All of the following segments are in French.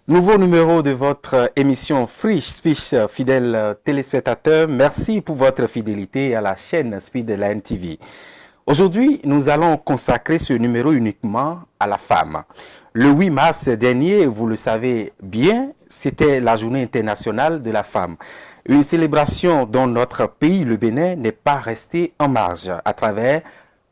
Nouveau numéro de votre émission Free Speech, fidèles téléspectateurs. Merci pour votre fidélité à la chaîne Speed de la NTV. Aujourd'hui, nous allons consacrer ce numéro uniquement à la femme. Le 8 mars dernier, vous le savez bien, c'était la journée internationale de la femme. Une célébration dont notre pays, le Bénin, n'est pas resté en marge à travers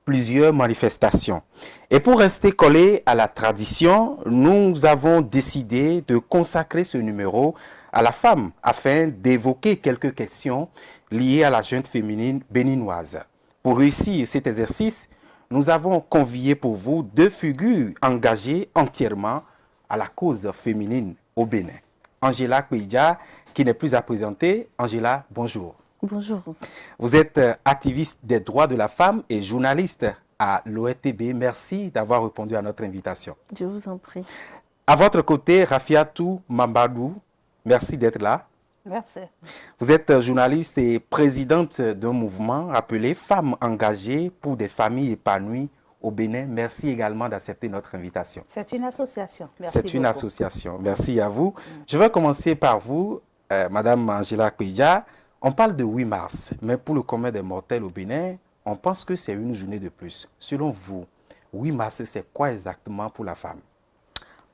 plusieurs manifestations. Et pour rester collé à la tradition, nous avons décidé de consacrer ce numéro à la femme afin d'évoquer quelques questions liées à la jeune féminine béninoise. Pour réussir cet exercice, nous avons convié pour vous deux figures engagées entièrement à la cause féminine au Bénin. Angela Kouidja, qui n'est plus à présenter. Angela, bonjour. Bonjour. Vous êtes activiste des droits de la femme et journaliste à l'ORTB. Merci d'avoir répondu à notre invitation. Je vous en prie. À votre côté, Rafiatou Mambadou, merci d'être là. Merci. Vous êtes journaliste et présidente d'un mouvement appelé Femmes engagées pour des familles épanouies au Bénin. Merci également d'accepter notre invitation. C'est une association. Merci C'est une beaucoup. association. Merci à vous. Je vais commencer par vous, Madame Angela Kouidja. On parle de 8 mars, mais pour le commun des mortels au Bénin, on pense que c'est une journée de plus. Selon vous, 8 mars, c'est quoi exactement pour la femme?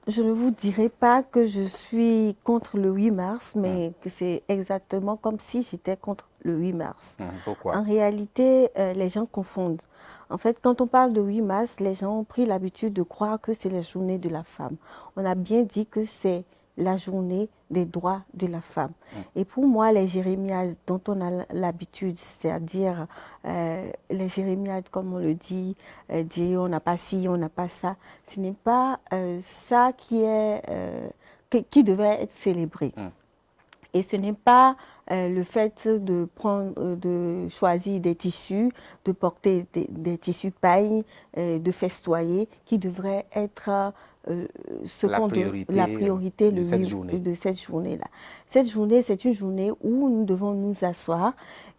Je ne vous dirai pas que je suis contre le 8 mars, mais que c'est exactement comme si j'étais contre le 8 mars. Pourquoi? En réalité, les gens confondent. En fait, quand on parle de 8 mars, les gens ont pris l'habitude de croire que c'est la journée de la femme. On a bien dit que c'est la journée des droits de la femme. Et pour moi, les jérémiades dont on a l'habitude, c'est-à-dire les jérémiades, comme on le dit, dire on n'a pas ci, on n'a pas ça, ce n'est pas ça qui devait être célébré. Et ce n'est pas le fait de choisir des tissus, de porter des tissus paille, de festoyer, qui devrait être la priorité de cette journée. de cette journée-là. Cette journée, c'est une journée où nous devons nous asseoir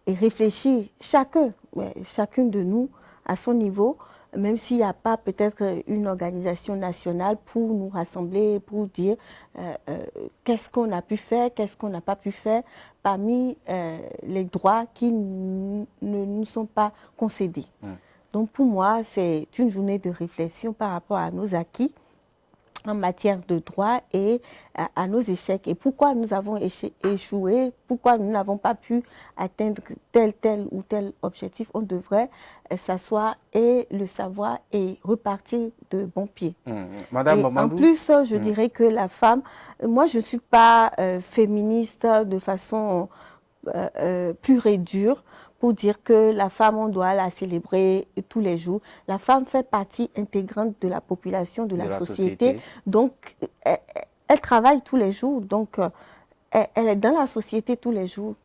et réfléchir, chacune de nous à son niveau, même s'il n'y a pas peut-être une organisation nationale pour nous rassembler, pour dire qu'est-ce qu'on a pu faire, qu'est-ce qu'on n'a pas pu faire parmi les droits qui ne nous sont pas concédés. Donc pour moi, c'est une journée de réflexion par rapport à nos acquis en matière de droit et à nos échecs. Et pourquoi nous avons échoué, pourquoi nous n'avons pas pu atteindre tel ou tel objectif. On devrait s'asseoir et le savoir et repartir de bon pied. Madame En plus, je dirais que la femme, moi je ne suis pas féministe de façon pure et dure, pour dire que la femme, on doit la célébrer tous les jours. La femme fait partie intégrante de la population, de la société. Donc, elle travaille tous les jours. Donc, elle est dans la société tous les jours.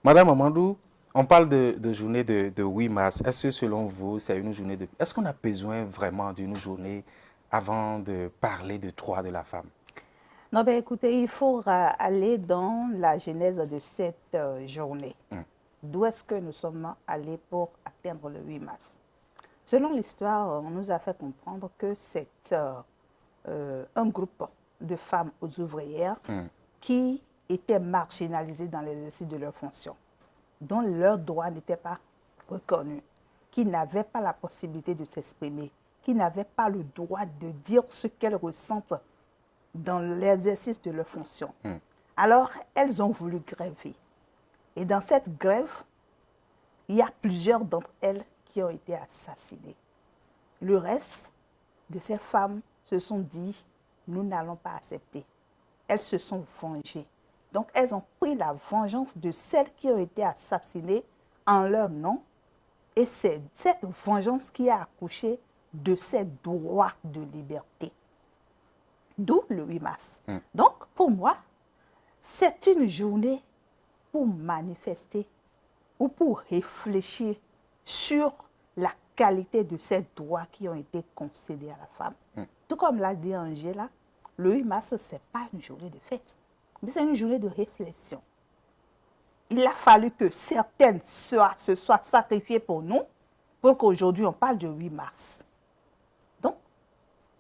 Madame Amandou, on parle de journée de 8 mars. Est-ce que selon vous, c'est une journée de... Est-ce qu'on a besoin vraiment d'une journée avant de parler de droits de la femme? Non, ben écoutez, il faut aller dans la genèse de cette journée. D'où est-ce que nous sommes allés pour atteindre le 8 mars? Selon l'histoire, on nous a fait comprendre que c'est un groupe de femmes ouvrières qui étaient marginalisées dans l'exercice de leurs fonctions, dont leurs droits n'étaient pas reconnus, qui n'avaient pas la possibilité de s'exprimer, qui n'avaient pas le droit de dire ce qu'elles ressentent dans l'exercice de leurs fonctions. Alors, elles ont voulu gréver. Et dans cette grève, il y a plusieurs d'entre elles qui ont été assassinées. Le reste de ces femmes se sont dit, nous n'allons pas accepter. Elles se sont vengées. Donc, elles ont pris la vengeance de celles qui ont été assassinées en leur nom. Et c'est cette vengeance qui a accouché de ces droits de liberté. D'où le 8 mars. Donc, pour moi, c'est une journée pour manifester ou pour réfléchir sur la qualité de ces droits qui ont été concédés à la femme. Tout comme l'a dit Angela, le 8 mars, ce n'est pas une journée de fête, mais c'est une journée de réflexion. Il a fallu que certaines se soient sacrifiées pour nous, pour qu'aujourd'hui on parle de 8 mars. Donc,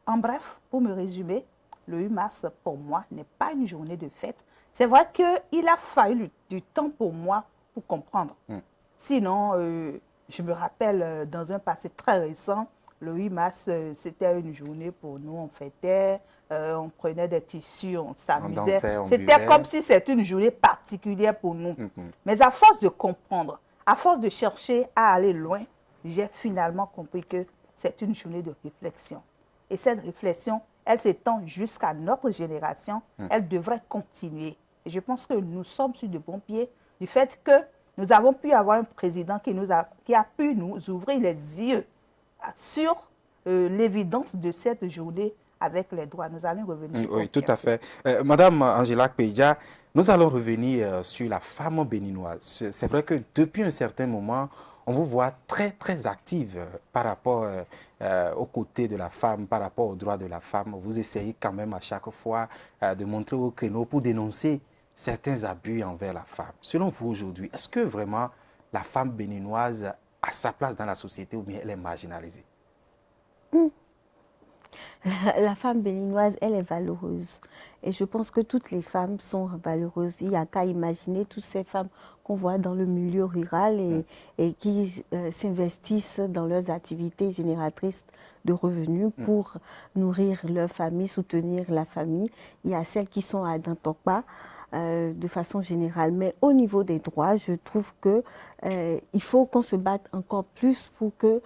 en bref, pour me résumer, le 8 mars, pour moi, n'est pas une journée de fête. C'est vrai qu'il a fallu du temps pour moi pour comprendre. Sinon, je me rappelle, dans un passé très récent, le 8 mars, c'était une journée pour nous, on fêtait, on prenait des tissus, on s'amusait. C'était comme si c'était une journée particulière pour nous. Mais à force de comprendre, à force de chercher à aller loin, j'ai finalement compris que c'est une journée de réflexion. Et cette réflexion, elle s'étend jusqu'à notre génération. Elle devrait continuer. Et je pense que nous sommes sur de bons pieds du fait que nous avons pu avoir un président qui a pu nous ouvrir les yeux sur l'évidence de cette journée avec les droits. Nous allons revenir. Oui, tout à fait. Madame Angela Kpeidja, nous allons revenir sur la femme béninoise. C'est vrai que depuis un certain moment, on vous voit très, très active par rapport aux côtés de la femme, par rapport aux droits de la femme. Vous essayez quand même à chaque fois de montrer au créneau pour dénoncer certains abus envers la femme. Selon vous aujourd'hui, est-ce que vraiment la femme béninoise a sa place dans la société ou bien elle est marginalisée? La femme béninoise, elle est valeureuse. Et je pense que toutes les femmes sont valeureuses. Il n'y a qu'à imaginer toutes ces femmes qu'on voit dans le milieu rural et qui s'investissent dans leurs activités génératrices de revenus pour nourrir leur famille, soutenir la famille. Il y a celles qui sont à Dantokpa, de façon générale. Mais au niveau des droits, je trouve que il faut qu'on se batte encore plus pour que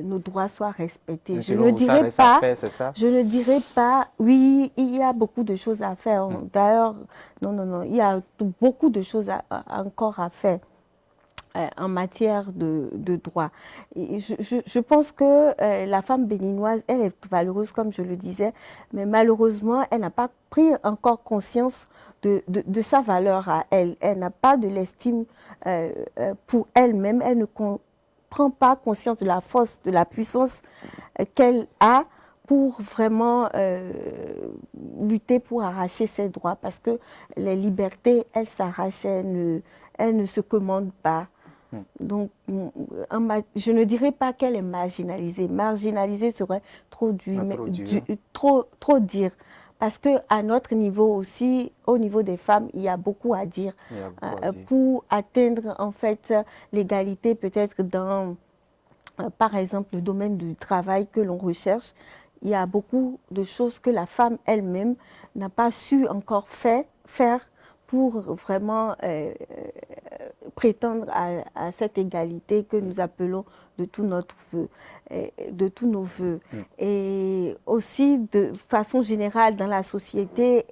nos droits soient respectés. Je ne dirais pas, c'est ça? Je ne dirais pas, oui, il y a beaucoup de choses à faire. D'ailleurs, non, il y a beaucoup de choses encore à faire en matière de droit. Et je pense que la femme béninoise, elle est valeureuse, comme je le disais, mais malheureusement, elle n'a pas pris encore conscience de sa valeur à elle. Elle n'a pas de l'estime pour elle-même. Elle ne prend pas conscience de la force, de la puissance qu'elle a pour vraiment lutter pour arracher ses droits. Parce que les libertés, elles s'arrachent, elles ne se commandent pas. Donc, je ne dirais pas qu'elle est marginalisée. Marginalisée serait trop dire. Parce qu'à notre niveau aussi, au niveau des femmes, il y a beaucoup à dire. Pour atteindre en fait l'égalité peut-être dans, par exemple, le domaine du travail que l'on recherche. Il y a beaucoup de choses que la femme elle-même n'a pas su encore faire pour vraiment prétendre à cette égalité que nous appelons de tous nos voeux. Et aussi, de façon générale, dans la société,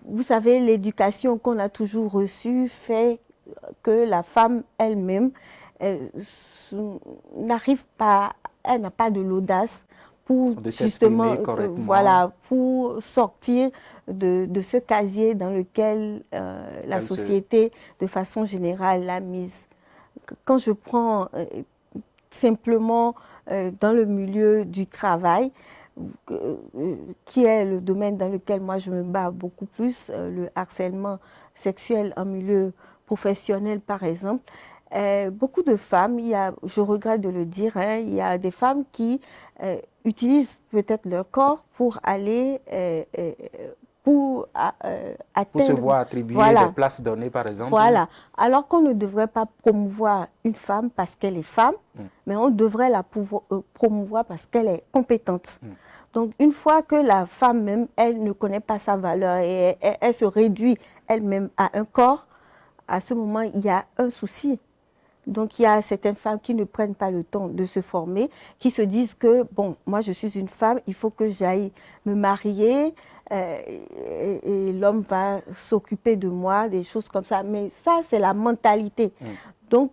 vous savez, l'éducation qu'on a toujours reçue fait que la femme elle-même n'arrive pas, elle n'a pas de l'audace pour justement pour sortir de ce casier dans lequel la société de façon générale l'a mise. Quand je prends simplement dans le milieu du travail, qui est le domaine dans lequel moi je me bats beaucoup plus, le harcèlement sexuel en milieu professionnel par exemple, beaucoup de femmes, je regrette de le dire, il y a des femmes qui utilisent peut-être leur corps pour aller pour se voir attribuer des places données, par exemple. Voilà. Alors qu'on ne devrait pas promouvoir une femme parce qu'elle est femme, mais on devrait la promouvoir parce qu'elle est compétente. Donc, une fois que la femme même, elle ne connaît pas sa valeur et elle se réduit elle-même à un corps, à ce moment, il y a un souci. Donc, il y a certaines femmes qui ne prennent pas le temps de se former, qui se disent que, bon, moi, je suis une femme, il faut que j'aille me marier et l'homme va s'occuper de moi, des choses comme ça. Mais ça, c'est la mentalité. Donc,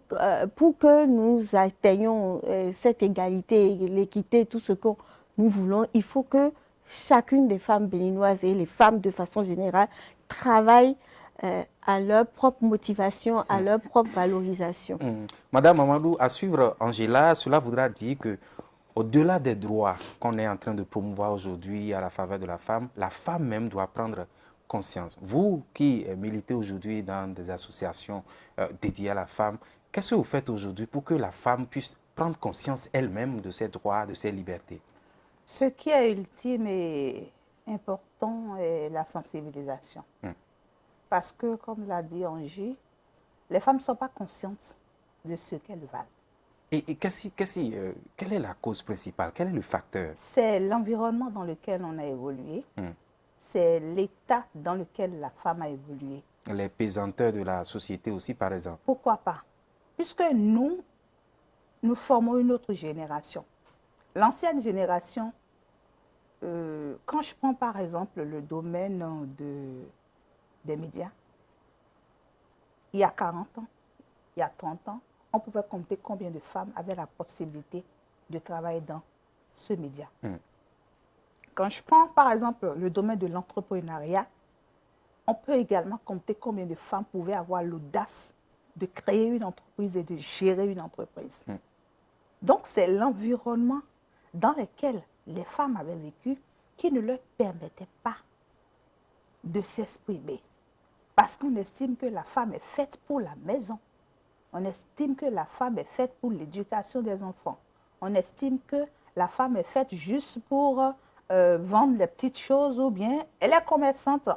pour que nous atteignions cette égalité, l'équité, tout ce que nous voulons, il faut que chacune des femmes béninoises et les femmes de façon générale travaillent à leur propre motivation, à leur propre valorisation. Madame Amadou, à suivre Angela, cela voudra dire que au-delà des droits qu'on est en train de promouvoir aujourd'hui à la faveur de la femme même doit prendre conscience. Vous qui militez aujourd'hui dans des associations dédiées à la femme, qu'est-ce que vous faites aujourd'hui pour que la femme puisse prendre conscience elle-même de ses droits, de ses libertés? Ce qui est ultime et important est la sensibilisation. Parce que, comme l'a dit Angie, les femmes ne sont pas conscientes de ce qu'elles valent. Et quelle est la cause principale? Quel est le facteur? C'est l'environnement dans lequel on a évolué. C'est l'état dans lequel la femme a évolué. Les pesanteurs de la société aussi, par exemple. Pourquoi pas? Puisque nous formons une autre génération. L'ancienne génération, quand je prends par exemple le domaine des médias, il y a 40 ans, il y a 30 ans, on pouvait compter combien de femmes avaient la possibilité de travailler dans ce média. Quand je prends par exemple le domaine de l'entrepreneuriat, on peut également compter combien de femmes pouvaient avoir l'audace de créer une entreprise et de gérer une entreprise. Donc c'est l'environnement dans lequel les femmes avaient vécu qui ne leur permettait pas de s'exprimer. Parce qu'on estime que la femme est faite pour la maison. On estime que la femme est faite pour l'éducation des enfants. On estime que la femme est faite juste pour vendre les petites choses ou bien elle est commerçante,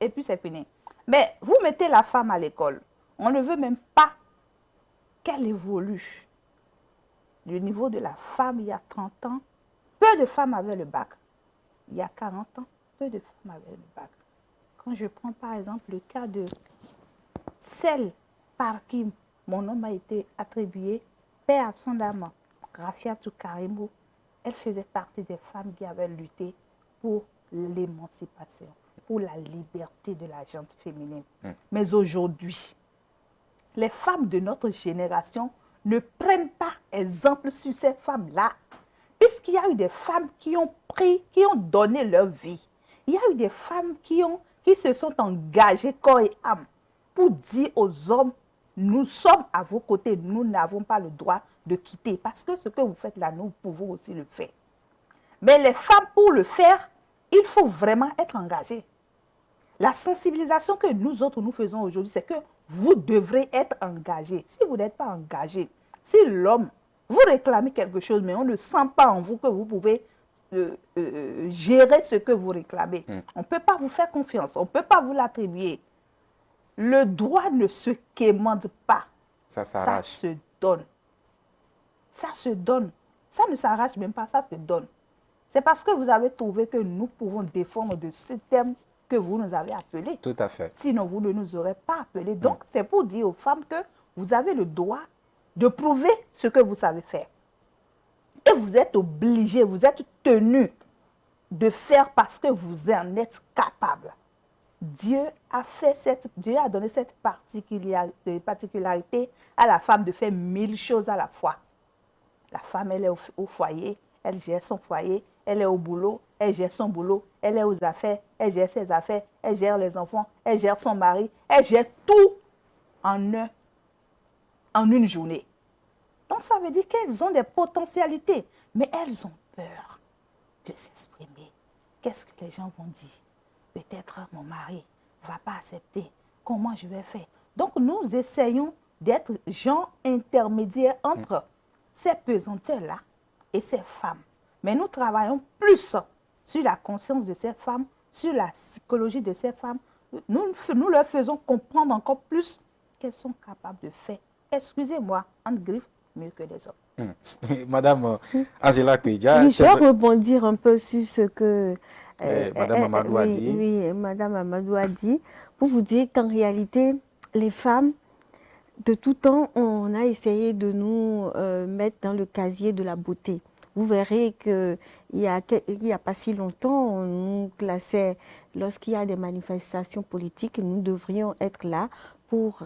et puis c'est fini. Mais vous mettez la femme à l'école, on ne veut même pas qu'elle évolue. Le niveau de la femme, il y a 30 ans, peu de femmes avaient le bac. Il y a 40 ans, peu de femmes avaient le bac. Quand je prends par exemple le cas de celle par qui mon nom a été attribué, paix à son âme, Rafiatou Karimou, elle faisait partie des femmes qui avaient lutté pour l'émancipation, pour la liberté de la gente féminine. Mais aujourd'hui, les femmes de notre génération ne prennent pas exemple sur ces femmes-là, puisqu'il y a eu des femmes qui ont donné leur vie. Il y a eu des femmes qui se sont engagées corps et âme pour dire aux hommes, nous sommes à vos côtés, nous n'avons pas le droit de quitter. Parce que ce que vous faites là, nous pouvons aussi le faire. Mais les femmes, pour le faire, il faut vraiment être engagées. La sensibilisation que nous autres, nous faisons aujourd'hui, c'est que vous devrez être engagés. Si vous n'êtes pas engagé, si l'homme, vous réclamez quelque chose, mais on ne sent pas en vous que vous pouvez gérer ce que vous réclamez, on ne peut pas vous faire confiance, on ne peut pas vous l'attribuer. Le droit ne se quémande pas. Ça s'arrache. Ça se donne. Ça se donne. Ça ne s'arrache même pas, ça se donne. C'est parce que vous avez trouvé que nous pouvons défendre de ce thème que vous nous avez appelés. Tout à fait. Sinon, vous ne nous aurez pas appelés. Donc, c'est pour dire aux femmes que vous avez le droit de prouver ce que vous savez faire. Et vous êtes obligés, vous êtes tenus de faire parce que vous en êtes capables. Dieu a donné cette particularité à la femme de faire 1000 choses à la fois. La femme, elle est au foyer, elle gère son foyer, elle est au boulot, elle gère son boulot, elle est aux affaires, elle gère ses affaires, elle gère les enfants, elle gère son mari, elle gère tout en une journée. Donc ça veut dire qu'elles ont des potentialités, mais elles ont peur de s'exprimer. Qu'est-ce que les gens vont dire? Peut-être mon mari ne va pas accepter. Comment je vais faire? Donc nous essayons d'être gens intermédiaires entre ces pesanteurs-là et ces femmes. Mais nous travaillons plus sur la conscience de ces femmes, sur la psychologie de ces femmes. Nous leur faisons comprendre encore plus qu'elles sont capables de faire. Excusez-moi, entre griffes, mieux que les hommes. Madame Angela Kouidja. Oui, je vais rebondir un peu sur ce que Madame Amadou a dit. Oui, Madame Amadou a dit, pour vous dire qu'en réalité, les femmes, de tout temps, on a essayé de nous mettre dans le casier de la beauté. Vous verrez qu'il n'y a pas si longtemps, on nous classait, lorsqu'il y a des manifestations politiques, nous devrions être là pour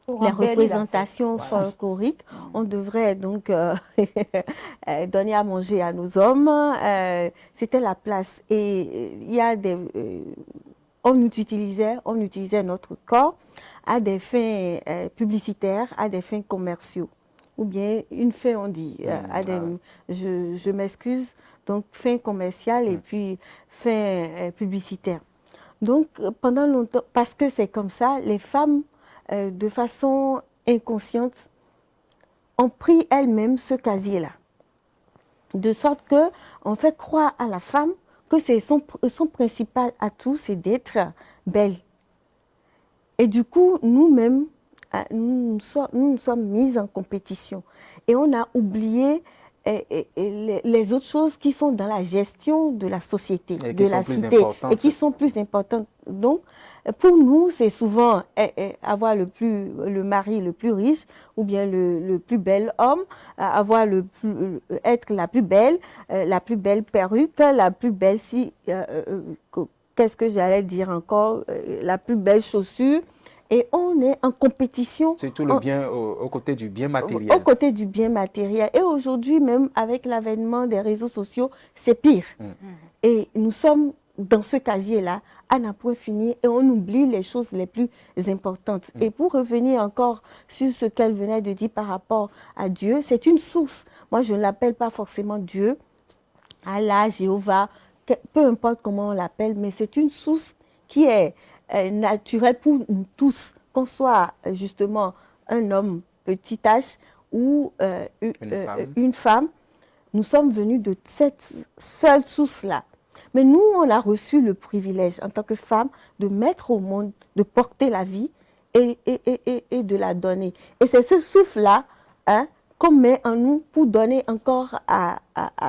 les représentations folkloriques. On devrait donc donner à manger à nos hommes. C'était la place. Et il y a on utilisait notre corps à des fins publicitaires, à des fins commerciaux. Ou bien une fin, on dit, je m'excuse, donc fin commerciale et puis fin publicitaire. Donc pendant longtemps, parce que c'est comme ça, les femmes, de façon inconsciente, ont pris elles-mêmes ce casier-là. De sorte qu'on fait croire à la femme que c'est son principal atout, c'est d'être belle. Et du coup, nous-mêmes, nous nous sommes mis en compétition. Et on a oublié les autres choses qui sont dans la gestion de la société, de la cité, et qui sont plus importantes. Donc, pour nous, c'est souvent avoir le mari le plus riche ou bien le plus bel homme, être la plus belle perruque, la plus belle qu'est-ce que j'allais dire encore, la plus belle chaussure. Et on est en compétition. C'est tout le bien au côté du bien matériel. Au côté du bien matériel. Et aujourd'hui, même avec l'avènement des réseaux sociaux, c'est pire. Et nous sommes dans ce casier-là, à n'en point fini, et on oublie les choses les plus importantes. Et pour revenir encore sur ce qu'elle venait de dire par rapport à Dieu, c'est une source. Moi, je ne l'appelle pas forcément Dieu, Allah, Jéhovah, peu importe comment on l'appelle, mais c'est une source qui est naturelle pour nous tous, qu'on soit justement un homme petit H ou une femme. Nous sommes venus de cette seule source-là. Mais nous, on a reçu le privilège en tant que femme de mettre au monde, de porter la vie et de la donner. Et c'est ce souffle-là qu'on met en nous pour donner encore à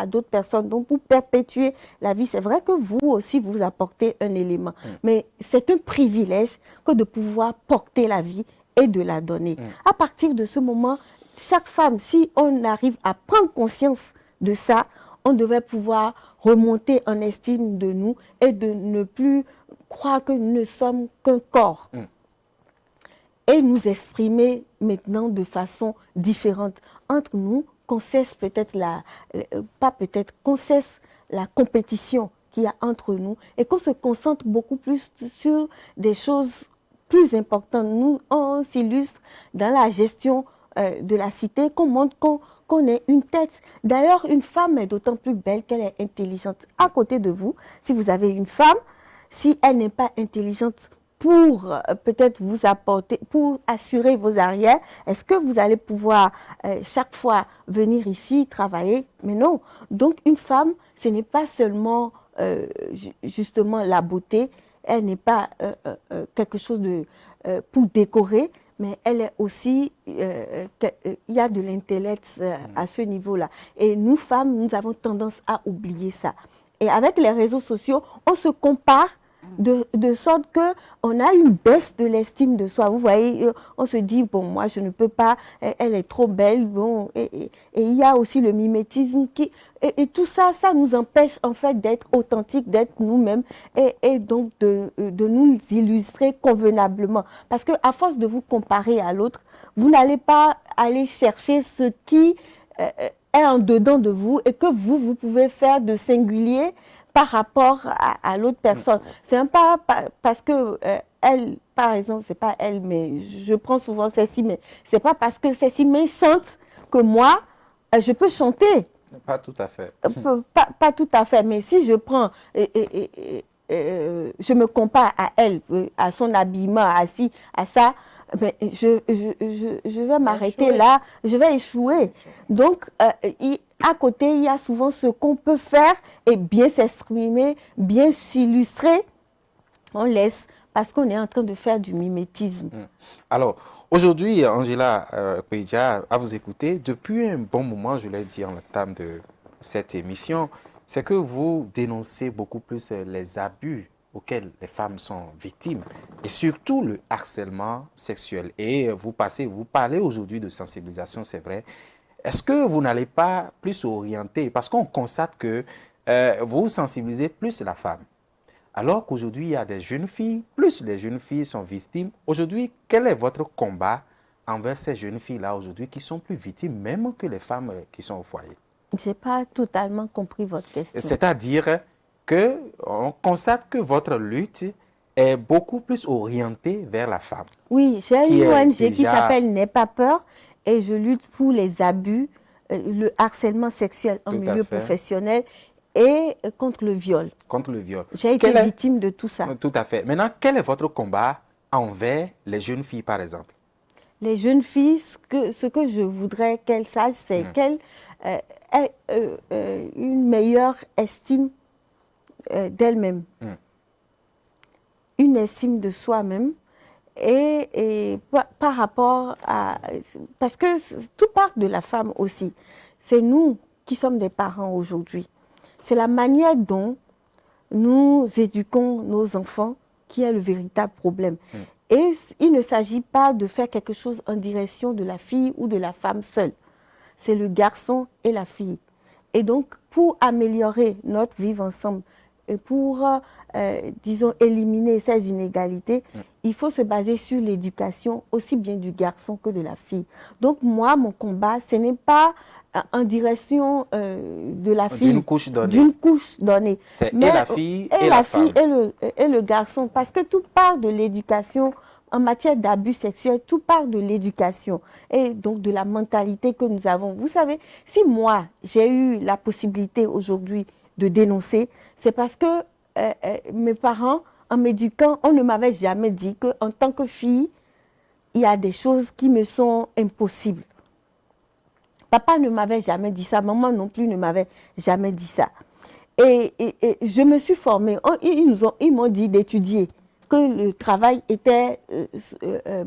d'autres personnes, donc pour perpétuer la vie. C'est vrai que vous aussi, vous apportez un élément, mais c'est un privilège que de pouvoir porter la vie et de la donner. À partir de ce moment, chaque femme, si on arrive à prendre conscience de ça, on devait pouvoir remonter en estime de nous et de ne plus croire que nous ne sommes qu'un corps. Et nous exprimer maintenant de façon différente entre nous, qu'on cesse peut-être qu'on cesse la compétition qu'il y a entre nous et qu'on se concentre beaucoup plus sur des choses plus importantes. Nous, on s'illustre dans la gestion de la cité, qu'on montre qu'on est une tête. D'ailleurs, une femme est d'autant plus belle qu'elle est intelligente. À côté de vous, si vous avez une femme, si elle n'est pas intelligente pour peut-être vous apporter, pour assurer vos arrières, est-ce que vous allez pouvoir chaque fois venir ici travailler? Mais non. Donc une femme, ce n'est pas seulement justement la beauté, elle n'est pas quelque chose pour décorer, mais elle est aussi, il y a de l'intellect à ce niveau-là. Et nous, femmes, nous avons tendance à oublier ça. Et avec les réseaux sociaux, on se compare de sorte qu'on a une baisse de l'estime de soi. Vous voyez, on se dit, bon, moi, je ne peux pas, elle est trop belle. Bon, et il y a aussi le mimétisme et tout ça, ça nous empêche en fait d'être authentiques, d'être nous-mêmes et donc de nous illustrer convenablement. Parce qu'à force de vous comparer à l'autre, vous n'allez pas aller chercher ce qui est en dedans de vous et que vous pouvez faire de singulier par rapport à l'autre personne. C'est pas parce que elle, par exemple, c'est pas elle, mais je prends souvent Cécile, mais c'est pas parce que Cécile chante que moi, je peux chanter. Pas tout à fait. Pas tout à fait, mais si je prends, je me compare à elle, à son habillement, à ça, mais je vais m'arrêter là, je vais échouer. Donc, à côté, il y a souvent ce qu'on peut faire et bien s'exprimer, bien s'illustrer. On laisse parce qu'on est en train de faire du mimétisme. Alors, aujourd'hui, Angela Kouidja, à vous écouter, depuis un bon moment, je l'ai dit en entame de cette émission, c'est que vous dénoncez beaucoup plus les abus auxquels les femmes sont victimes et surtout le harcèlement sexuel. Et vous parlez aujourd'hui de sensibilisation, c'est vrai. Est-ce que vous n'allez pas plus orienter, parce qu'on constate que vous sensibilisez plus la femme, alors qu'aujourd'hui il y a des jeunes filles, plus les jeunes filles sont victimes. Aujourd'hui, quel est votre combat envers ces jeunes filles-là aujourd'hui qui sont plus victimes même que les femmes qui sont au foyer? Je n'ai pas totalement compris votre question. C'est-à-dire qu'on constate que votre lutte est beaucoup plus orientée vers la femme. Oui, j'ai une ONG qui s'appelle N'aie pas peur et je lutte pour les abus, le harcèlement sexuel en milieu professionnel et contre le viol. Contre le viol. J'ai été victime de tout ça. Tout à fait. Maintenant, quel est votre combat envers les jeunes filles, par exemple? Les jeunes filles, ce que je voudrais qu'elles sachent, c'est qu'elles aient une meilleure estime d'elle-même, une estime de soi-même, et par rapport à... Parce que tout part de la femme aussi. C'est nous qui sommes des parents aujourd'hui. C'est la manière dont nous éduquons nos enfants qui est le véritable problème. Et il ne s'agit pas de faire quelque chose en direction de la fille ou de la femme seule. C'est le garçon et la fille. Et donc, pour améliorer notre vivre ensemble et pour, disons, éliminer ces inégalités, il faut se baser sur l'éducation aussi bien du garçon que de la fille. Donc, moi, mon combat, ce n'est pas en direction de la fille. D'une couche donnée. D'une couche donnée. C'est et la fille et la femme. Et le garçon. Parce que tout part de l'éducation. En matière d'abus sexuels, tout part de l'éducation et donc de la mentalité que nous avons. Vous savez, si moi, j'ai eu la possibilité aujourd'hui de dénoncer, c'est parce que mes parents, en m'éduquant, on ne m'avait jamais dit qu'en tant que fille, il y a des choses qui me sont impossibles. Papa ne m'avait jamais dit ça, maman non plus ne m'avait jamais dit ça. Et je me suis formée, ils m'ont dit d'étudier, que le travail était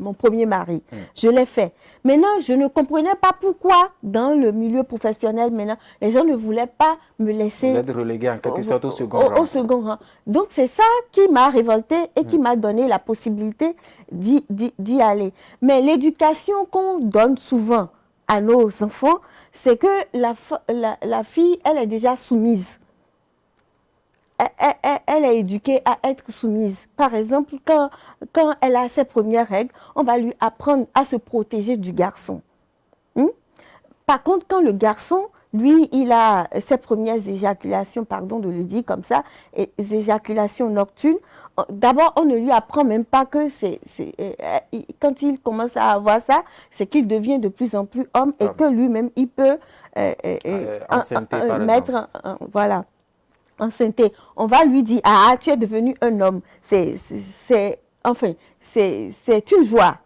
mon premier mari. Je l'ai fait. Maintenant, je ne comprenais pas pourquoi, dans le milieu professionnel, maintenant, les gens ne voulaient pas me laisser... Vous êtes relégué en quelque sorte au second rang. Au second rang. Donc, c'est ça qui m'a révoltée et qui m'a donné la possibilité d'y aller. Mais l'éducation qu'on donne souvent à nos enfants, c'est que la fille, elle est déjà soumise. Elle est éduquée à être soumise. Par exemple, quand elle a ses premières règles, on va lui apprendre à se protéger du garçon. Par contre, quand le garçon, lui, il a ses premières éjaculations, pardon de le dire comme ça, et éjaculations nocturnes, d'abord, on ne lui apprend même pas que quand il commence à avoir ça, c'est qu'il devient de plus en plus homme et que lui-même, il peut mettre... Voilà. Enceinté, on va lui dire, ah, tu es devenu un homme. C'est une joie.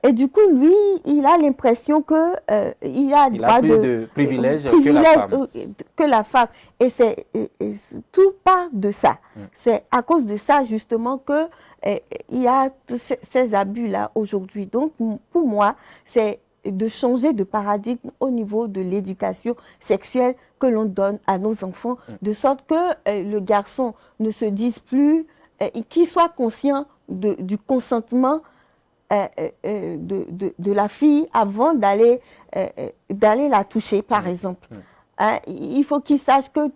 Et du coup, lui, il a l'impression que il a plus de privilèges que la femme. Et tout part de ça. C'est à cause de ça, justement, que il y a tous ces abus-là aujourd'hui. Donc, pour moi, c'est de changer de paradigme au niveau de l'éducation sexuelle que l'on donne à nos enfants, de sorte que le garçon ne se dise plus, qu'il soit conscient du consentement de la fille avant d'aller la toucher, par exemple. Il faut qu'il sache que,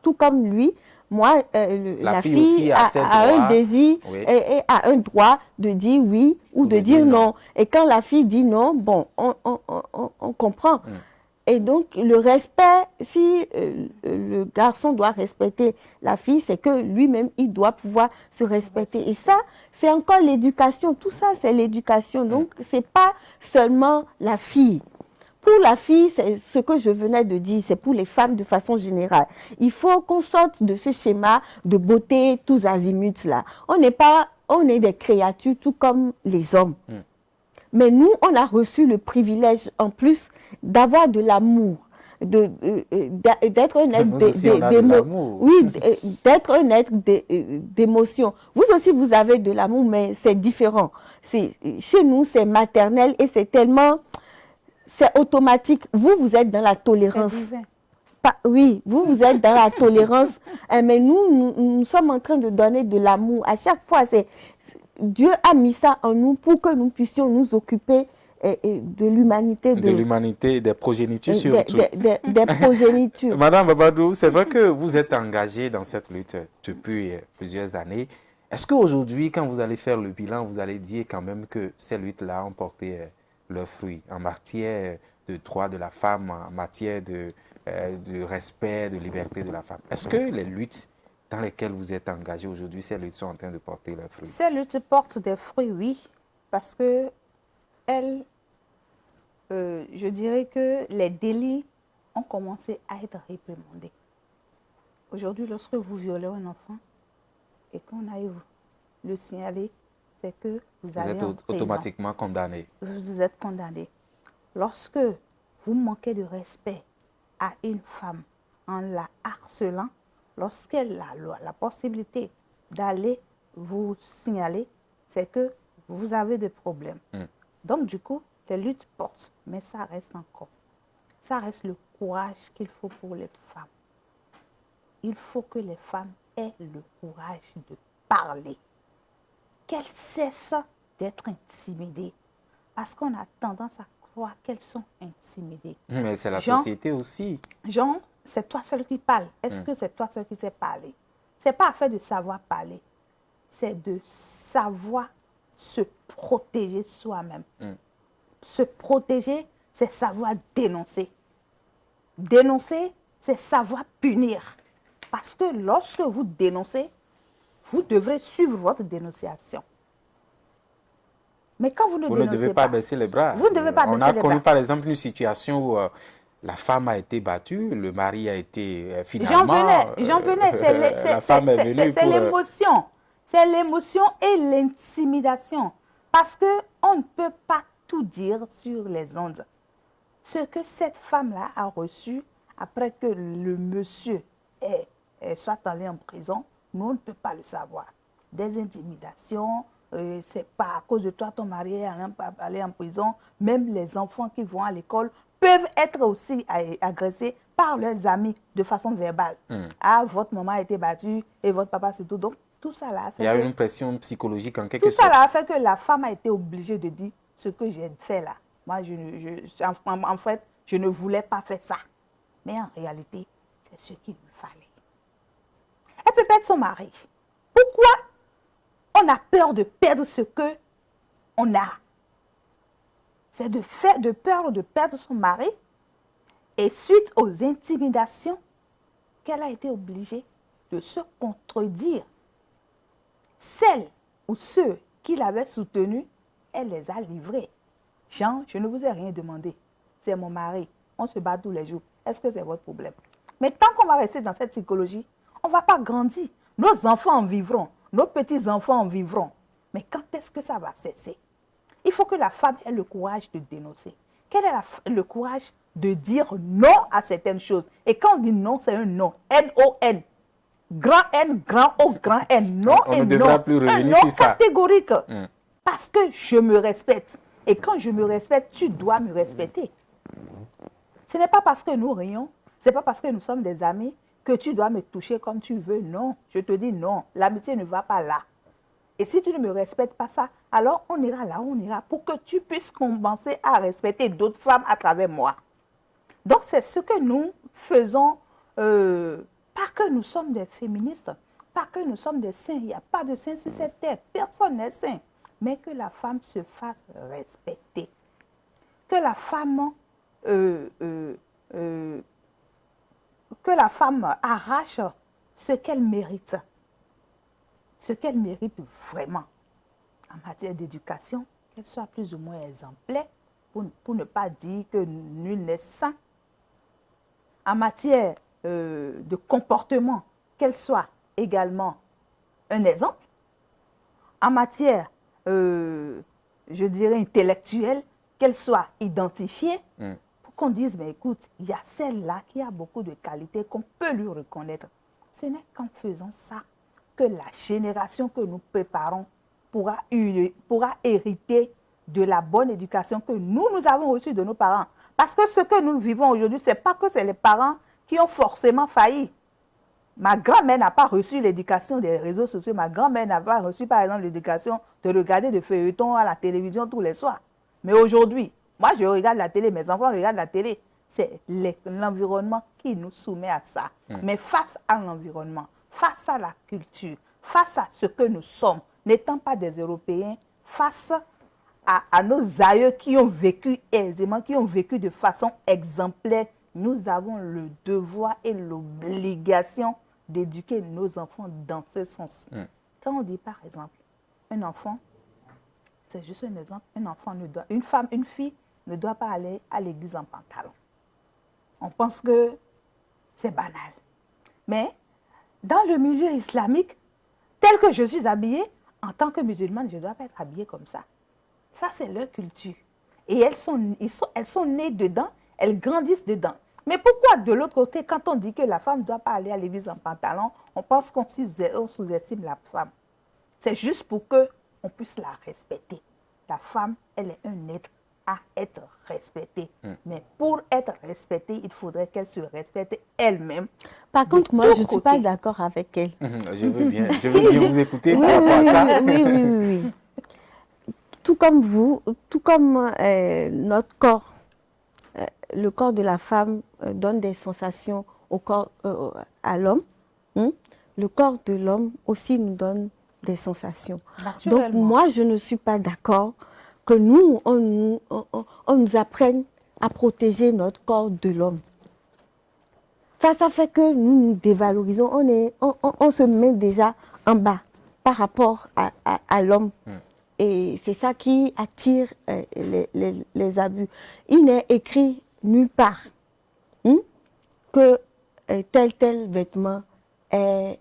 tout comme lui, moi, la fille aussi a un désir et a un droit de dire oui ou de dire non. Et quand la fille dit non, bon, on comprend. Et donc, le respect, si le garçon doit respecter la fille, c'est que lui-même, il doit pouvoir se respecter. Et ça, c'est encore l'éducation. Tout ça, c'est l'éducation. Donc, ce n'est pas seulement la fille. Pour la fille, c'est ce que je venais de dire, c'est pour les femmes de façon générale. Il faut qu'on sorte de ce schéma de beauté tous azimuts là. On est des créatures tout comme les hommes. Mais nous, on a reçu le privilège en plus d'avoir de l'amour, d'être un être d'émotion. Vous aussi, vous avez de l'amour, mais c'est différent. Chez nous, c'est maternel et c'est tellement... C'est automatique. Vous êtes dans la tolérance. Oui, vous êtes dans la tolérance. Mais nous sommes en train de donner de l'amour. À chaque fois, Dieu a mis ça en nous pour que nous puissions nous occuper de l'humanité. De l'humanité, des progénitures surtout. Des progénitures. Madame Babadou, c'est vrai que vous êtes engagée dans cette lutte depuis plusieurs années. Est-ce qu'aujourd'hui, quand vous allez faire le bilan, vous allez dire quand même que ces luttes-là ont porté leurs fruits en matière de droits de la femme, en matière de respect, de liberté de la femme? Est-ce que les luttes dans lesquelles vous êtes engagés aujourd'hui, ces luttes sont en train de porter leurs fruits? Ces luttes portent des fruits, oui, parce que je dirais que les délits ont commencé à être réprimandés. Aujourd'hui, lorsque vous violez un enfant et qu'on aille le signaler, c'est que vous allez en prison. Automatiquement condamné. Vous êtes condamné. Lorsque vous manquez de respect à une femme en la harcelant, lorsqu'elle a la possibilité d'aller vous signaler, c'est que vous avez des problèmes. Donc, du coup, les luttes portent, mais ça reste encore. Ça reste le courage qu'il faut pour les femmes. Il faut que les femmes aient le courage de parler. Qu'elles cessent d'être intimidées. Parce qu'on a tendance à croire qu'elles sont intimidées. Mais c'est la société aussi. Jean, c'est toi seul qui parle. Est-ce que c'est toi seul qui sais parler? Ce n'est pas affaire de savoir parler. C'est de savoir se protéger soi-même. Se protéger, c'est savoir dénoncer. Dénoncer, c'est savoir punir. Parce que lorsque vous dénoncez, vous devrez suivre votre dénonciation. Mais quand vous ne dénoncez pas... Vous ne devez pas baisser les bras. Vous ne devez pas baisser les bras. On a connu par exemple une situation où la femme a été battue, le mari a été finalement... J'en venais. C'est l'émotion. C'est l'émotion et l'intimidation. Parce qu'on ne peut pas tout dire sur les ondes. Ce que cette femme-là a reçu après que le monsieur soit allé en prison, nous, on ne peut pas le savoir. Des intimidations, c'est pas à cause de toi, ton mari est allé en prison. Même les enfants qui vont à l'école peuvent être aussi agressés par leurs amis de façon verbale. Ah, votre maman a été battue et votre papa surtout. Donc, tout ça là a fait... Il y a une pression psychologique en quelque sorte. Tout ça là a fait que la femme a été obligée de dire ce que j'ai fait là. Moi, en fait, je ne voulais pas faire ça. Mais en réalité, c'est ce qu'il me fallait. Elle peut perdre son mari. Pourquoi on a peur de perdre ce qu'on a? C'est de peur de perdre son mari. Et suite aux intimidations, qu'elle a été obligée de se contredire. Celles ou ceux qui l'avaient soutenue, elle les a livrés. Jean, je ne vous ai rien demandé. C'est mon mari. On se bat tous les jours. Est-ce que c'est votre problème? Mais tant qu'on va rester dans cette psychologie, on ne va pas grandir. Nos enfants en vivront. Nos petits-enfants en vivront. Mais quand est-ce que ça va cesser? Il faut que la femme ait le courage de dénoncer. Qu'elle ait le courage de dire non à certaines choses. Et quand on dit non, c'est un non. N-O-N. Grand N, grand O, grand N. Non on et ne devra non. plus revenir un sur non ça. Catégorique. Parce que je me respecte. Et quand je me respecte, tu dois me respecter. Ce n'est pas parce que nous rions, ce n'est pas parce que nous sommes des amis que tu dois me toucher comme tu veux. Non, je te dis non. L'amitié ne va pas là. Et si tu ne me respectes pas ça, alors on ira là où on ira pour que tu puisses commencer à respecter d'autres femmes à travers moi. Donc c'est ce que nous faisons, pas que nous sommes des féministes, pas que nous sommes des saints. Il n'y a pas de saints sur cette terre. Personne n'est saint. Mais que la femme se fasse respecter. Que la femme arrache ce qu'elle mérite. Ce qu'elle mérite vraiment. En matière d'éducation, qu'elle soit plus ou moins exemplaire, pour ne pas dire que nul n'est saint. En matière de comportement, qu'elle soit également un exemple. En matière, je dirais, intellectuelle, qu'elle soit identifiée, pour qu'on dise, mais écoute, il y a celle-là qui a beaucoup de qualités qu'on peut lui reconnaître. Ce n'est qu'en faisant ça que la génération que nous préparons pourra hériter de la bonne éducation que nous avons reçue de nos parents. Parce que ce que nous vivons aujourd'hui, ce n'est pas que c'est les parents qui ont forcément failli. Ma grand-mère n'a pas reçu l'éducation des réseaux sociaux. Ma grand-mère n'a pas reçu, par exemple, l'éducation de regarder des feuilletons à la télévision tous les soirs. Mais aujourd'hui, moi, je regarde la télé, mes enfants regardent la télé. C'est l'environnement qui nous soumet à ça. Mais face à l'environnement, face à la culture, face à ce que nous sommes, n'étant pas des Européens, face à nos aïeux qui ont vécu aisément, qui ont vécu de façon exemplaire, nous avons le devoir et l'obligation d'éduquer nos enfants dans ce sens. Quand on dit par exemple, un enfant, c'est juste un exemple, une fille ne doit pas aller à l'église en pantalon. On pense que c'est banal. Mais dans le milieu islamique, tel que je suis habillée, en tant que musulmane, je ne dois pas être habillée comme ça. Ça, c'est leur culture. Et elles sont nées dedans, elles grandissent dedans. Mais pourquoi de l'autre côté, quand on dit que la femme ne doit pas aller à l'église en pantalon, on pense qu'on sous-estime la femme? C'est juste pour qu'on puisse la respecter. La femme, elle est un être à être respectée. Mais pour être respectée, il faudrait qu'elle se respecte elle-même. Par contre, moi, je ne suis pas d'accord avec elle. Je veux bien vous écouter par rapport à ça. Oui. Tout comme vous, tout comme notre corps, le corps de la femme donne des sensations au corps, à l'homme. Le corps de l'homme aussi nous donne des sensations. Donc moi, je ne suis pas d'accord que nous, on nous apprenne à protéger notre corps de l'homme. Ça fait que nous nous dévalorisons, on se met déjà en bas par rapport à l'homme. Et c'est ça qui attire les abus. Il n'est écrit nulle part que tel vêtement est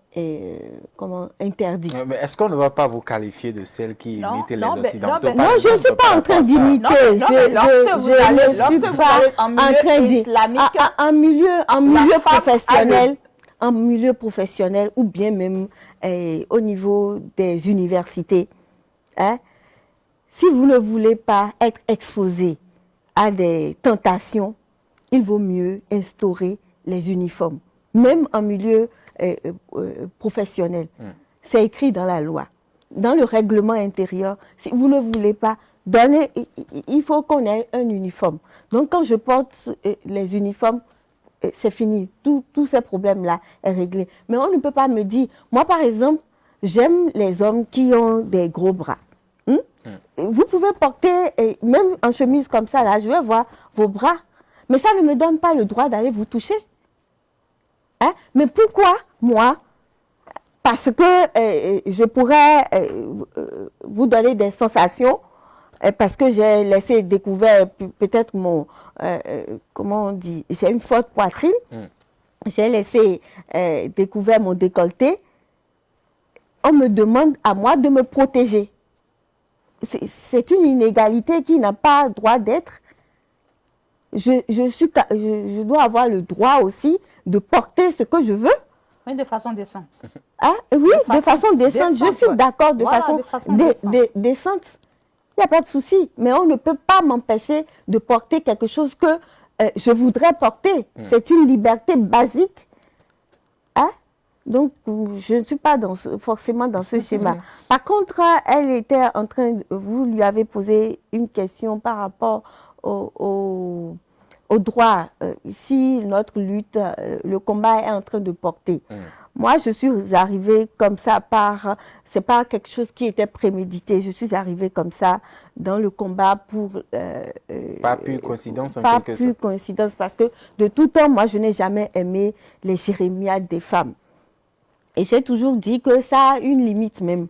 interdit. Mais est-ce qu'on ne va pas vous qualifier de celles qui imitent les Occidentaux? Non, je ne suis pas en train d'imiter. Je ne suis pas en train d'imiter. En milieu professionnel, en milieu professionnel ou bien même au niveau des universités. Si vous ne voulez pas être exposé à des tentations, il vaut mieux instaurer les uniformes, même en milieu professionnel. C'est écrit dans la loi, dans le règlement intérieur. Si vous ne voulez pas donner, il faut qu'on ait un uniforme. Donc quand je porte les uniformes, c'est fini. Tous ces problèmes-là est réglé. Mais on ne peut pas me dire, moi par exemple, j'aime les hommes qui ont des gros bras. Vous pouvez porter, même en chemise comme ça, là, je vais voir vos bras. Mais ça ne me donne pas le droit d'aller vous toucher. Mais pourquoi, moi, parce que je pourrais vous donner des sensations, parce que j'ai laissé découvert peut-être mon, comment on dit, j'ai une forte poitrine, j'ai laissé découvert mon décolleté, on me demande à moi de me protéger. C'est une inégalité qui n'a pas droit d'être. Je dois avoir le droit aussi de porter ce que je veux. Mais de façon décente. Oui, de façon décente. Je suis d'accord de façon décente. Il n'y a pas de souci. Mais on ne peut pas m'empêcher de porter quelque chose que je voudrais porter. C'est une liberté basique. Donc, je ne suis pas forcément dans ce schéma. Par contre, elle était en train, vous lui avez posé une question par rapport au droit. Si notre lutte, le combat est en train de porter. Moi, je suis arrivée comme ça c'est pas quelque chose qui était prémédité. Je suis arrivée comme ça dans le combat pour... pas pure coïncidence en pas quelque sorte. Pas pure coïncidence parce que de tout temps, moi, je n'ai jamais aimé les jérémiades des femmes. Et j'ai toujours dit que ça a une limite même.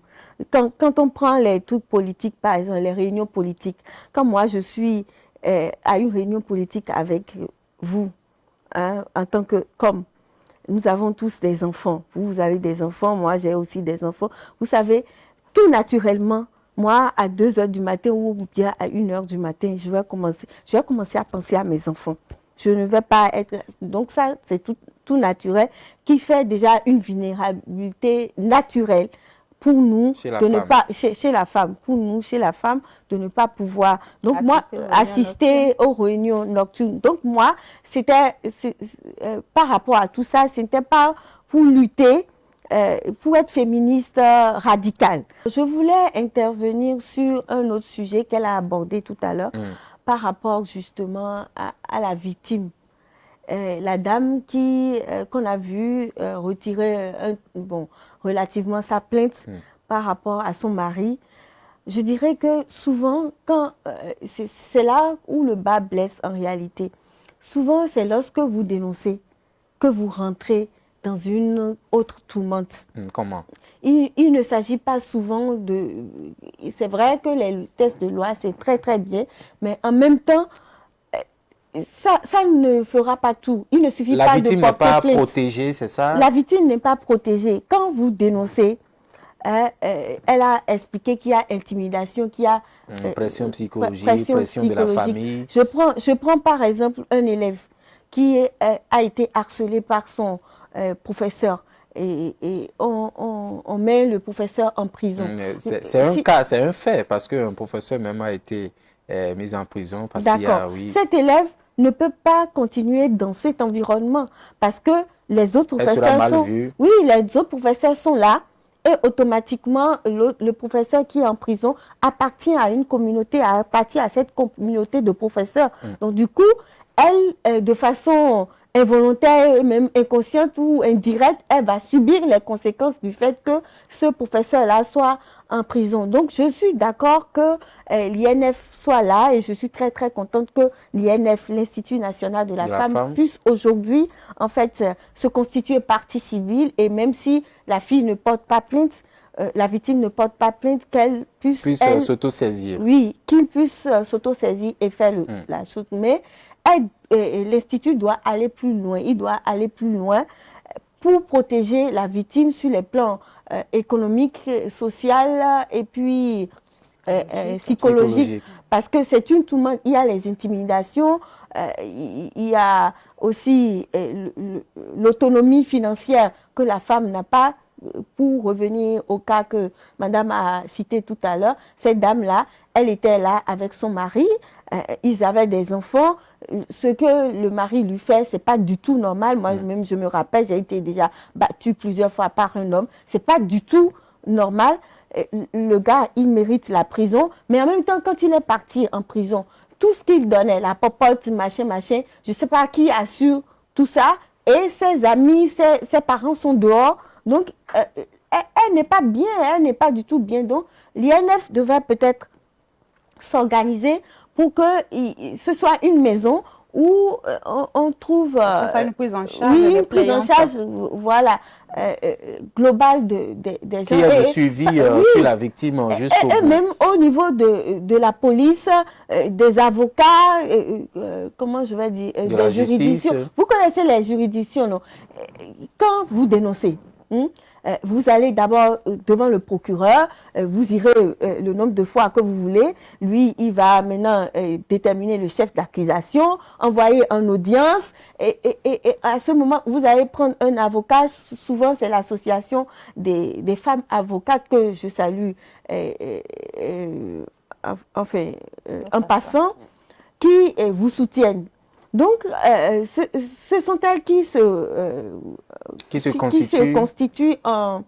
Quand on prend les trucs politiques, par exemple, les réunions politiques, quand moi je suis à une réunion politique avec vous, en tant que comme, nous avons tous des enfants. Vous avez des enfants, moi j'ai aussi des enfants. Vous savez, tout naturellement, moi à 2 heures du matin ou bien à 1 heure du matin, je vais commencer à penser à mes enfants. Je ne vais pas être... Donc ça, c'est tout naturel, qui fait déjà une vulnérabilité naturelle pour nous, chez la femme, pour nous, chez la femme, de ne pas pouvoir... Donc assister aux réunions nocturnes. Donc moi, c'était par rapport à tout ça, ce n'était pas pour lutter, pour être féministe radicale. Je voulais intervenir sur un autre sujet qu'elle a abordé tout à l'heure, par rapport justement à la victime. La dame qu'on a vue retirer relativement sa plainte par rapport à son mari, je dirais que souvent, c'est là où le bas blesse en réalité. Souvent, c'est lorsque vous dénoncez que vous rentrez dans une autre tourmente. Comment? Il ne s'agit pas souvent de... C'est vrai que les tests de loi, c'est très très bien, mais en même temps, ça ne fera pas tout. Il ne suffit pas de porter plainte. La victime n'est pas protégée, c'est ça? La victime n'est pas protégée. Quand vous dénoncez, elle a expliqué qu'il y a intimidation, qu'il y a... pression psychologique, pression de la famille. Je prends par exemple un élève qui a été harcelé par son professeur. Et on met le professeur en prison. C'est un cas, c'est un fait, parce qu'un professeur même a été mis en prison. D'accord. Oui. Cet élève ne peut pas continuer dans cet environnement parce que les autres professeurs sont... Oui, les autres professeurs sont là et automatiquement, le professeur qui est en prison appartient à une communauté, appartient à cette communauté de professeurs. Donc du coup, elle, de façon involontaire, même inconsciente ou indirecte, elle va subir les conséquences du fait que ce professeur-là soit en prison. Donc, je suis d'accord que l'INF soit là et je suis très, très contente que l'INF, l'Institut national de la femme, puisse aujourd'hui, en fait, se constituer partie civile et même si la fille ne porte pas plainte, la victime ne porte pas plainte, qu'elle puisse s'auto-saisir. Oui, qu'il puisse s'auto-saisir et faire la chose. Mais l'Institut doit aller plus loin. Il doit aller plus loin pour protéger la victime sur les plans économiques, social et puis psychologique. Parce que c'est une tourmente. Il y a les intimidations, il y a aussi l'autonomie financière que la femme n'a pas. Pour revenir au cas que madame a cité tout à l'heure, cette dame-là, elle était là avec son mari, ils avaient des enfants. Ce que le mari lui fait, c'est pas du tout normal. Moi-même, je me rappelle, j'ai été déjà battue plusieurs fois par un homme. C'est pas du tout normal. Le gars, il mérite la prison. Mais en même temps, quand il est parti en prison, tout ce qu'il donnait, la popote, machin, je sais pas qui assure tout ça. Et ses amis, ses parents sont dehors. Donc, elle n'est pas bien, elle n'est pas du tout bien. Donc, l'INF devrait peut-être s'organiser pour que ce soit une maison où on trouve... ça, une prise en charge. Oui, une prise en charge, voilà, globale des gens. Qu'il y a de suivi sur la victime jusqu'au bout. Et même au niveau de la police, des avocats, comment je vais dire, des juridictions. Vous connaissez les juridictions, non? Quand vous dénoncez, vous allez d'abord devant le procureur, vous irez le nombre de fois que vous voulez. Lui, il va maintenant déterminer le chef d'accusation, envoyer en audience. Et à ce moment, vous allez prendre un avocat. Souvent, c'est l'association des femmes avocates que je salue, en passant, qui vous soutiennent. Donc, ce sont elles qui se constituent en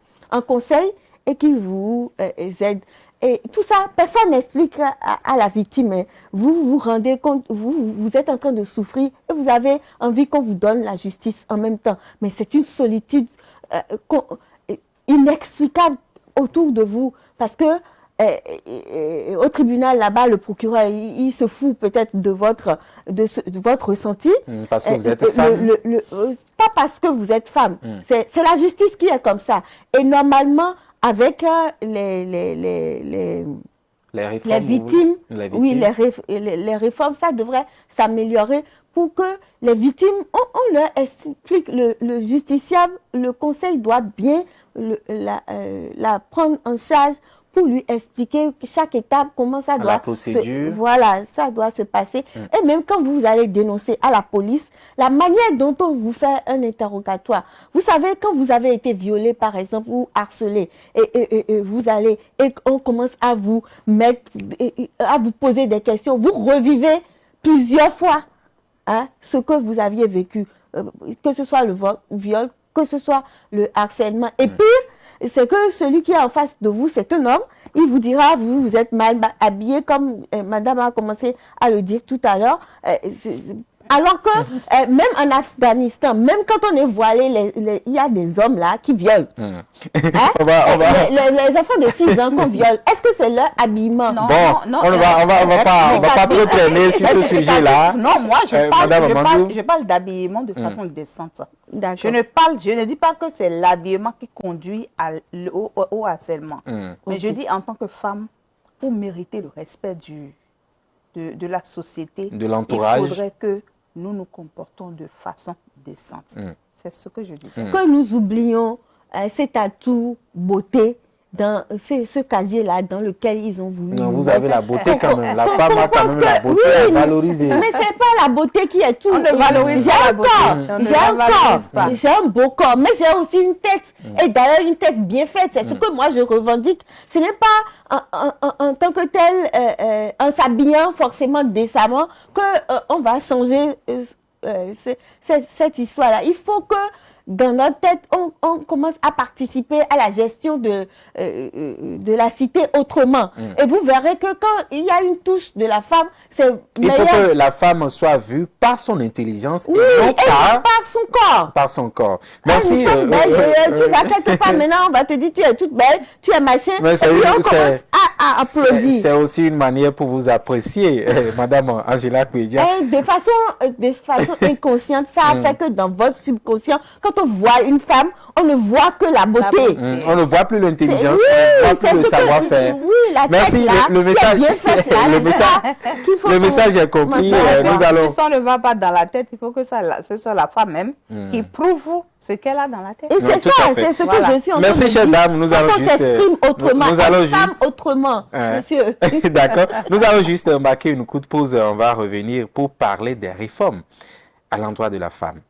conseil et qui vous aident. Et tout ça, personne n'explique à la victime. Vous vous rendez compte, vous êtes en train de souffrir et vous avez envie qu'on vous donne la justice en même temps. Mais c'est une solitude inexplicable autour de vous parce que au tribunal là-bas, le procureur, il se fout peut-être de votre ressenti. Parce que vous êtes femme. Pas parce que vous êtes femme. C'est la justice qui est comme ça. Et normalement, avec les victimes, oui, les réformes, ça devrait s'améliorer pour que les victimes, on leur explique, le justiciable, le conseil doit bien la prendre en charge pour lui expliquer chaque étape, comment ça doit ça doit se passer. Et même quand vous allez dénoncer à la police, la manière dont on vous fait un interrogatoire, vous savez, quand vous avez été violé, par exemple, ou harcelé, et vous allez, et on commence à vous mettre, à vous poser des questions, vous revivez plusieurs fois ce que vous aviez vécu, que ce soit le viol, que ce soit le harcèlement. Et pire, c'est que celui qui est en face de vous, c'est un homme. Il vous dira, vous êtes mal habillé, comme madame a commencé à le dire tout à l'heure. Alors que même en Afghanistan, même quand on est voilé, il y a des hommes là qui violent. Les enfants de 6 ans qu'on viole, est-ce que c'est leur habillement? Non, on va pas trop traîner sur ce sujet-là. Non, moi je parle d'habillement de façon décente. Je ne dis pas que c'est l'habillement qui conduit au harcèlement. Mais je dis en tant que femme, pour mériter le respect de la société, de l'entourage, il faudrait que nous nous comportons de façon décente. C'est ce que je dis. Que nous oublions cet atout beauté dans ce casier-là dans lequel ils ont voulu. Non, vous avez la beauté quand même. La femme a quand même la beauté à valoriser. Mais ce n'est pas la beauté qui est tout. On ne valorise J'ai pas la un beauté. corps, j'ai un corps, j'ai un beau corps, mais j'ai aussi une tête. Et d'ailleurs, une tête bien faite. C'est ce que moi je revendique. Ce n'est pas en tant que tel, en s'habillant forcément décemment, qu'on va changer cette histoire-là. Il faut que dans notre tête, on commence à participer à la gestion de la cité autrement. Et vous verrez que quand il y a une touche de la femme, c'est il faut que la femme soit vue par son intelligence et non par son corps. Par son corps. Merci. Tu vas quelque part maintenant, on va te dire tu es toute belle, tu es machin. Mais et puis on commence à applaudir. C'est aussi une manière pour vous apprécier, Madame Angela Kouedia. De façon inconsciente, ça fait que dans votre subconscient, quand on voit une femme, on ne voit que la beauté. On ne voit plus l'intelligence, on ne voit plus le savoir-faire. Merci, le message, le message est compris. Nous allons... Si ça ne va pas dans la tête, il faut que ce soit la femme même qui prouve ce qu'elle a dans la tête. Et c'est ça, c'est ce que je suis en train de dire. Merci, chère dame. Nous allons juste... s'exprime autrement, nous allons femme autrement, monsieur. D'accord. Nous allons juste marquer une courte pause. On va revenir pour parler des réformes à l'endroit de la femme.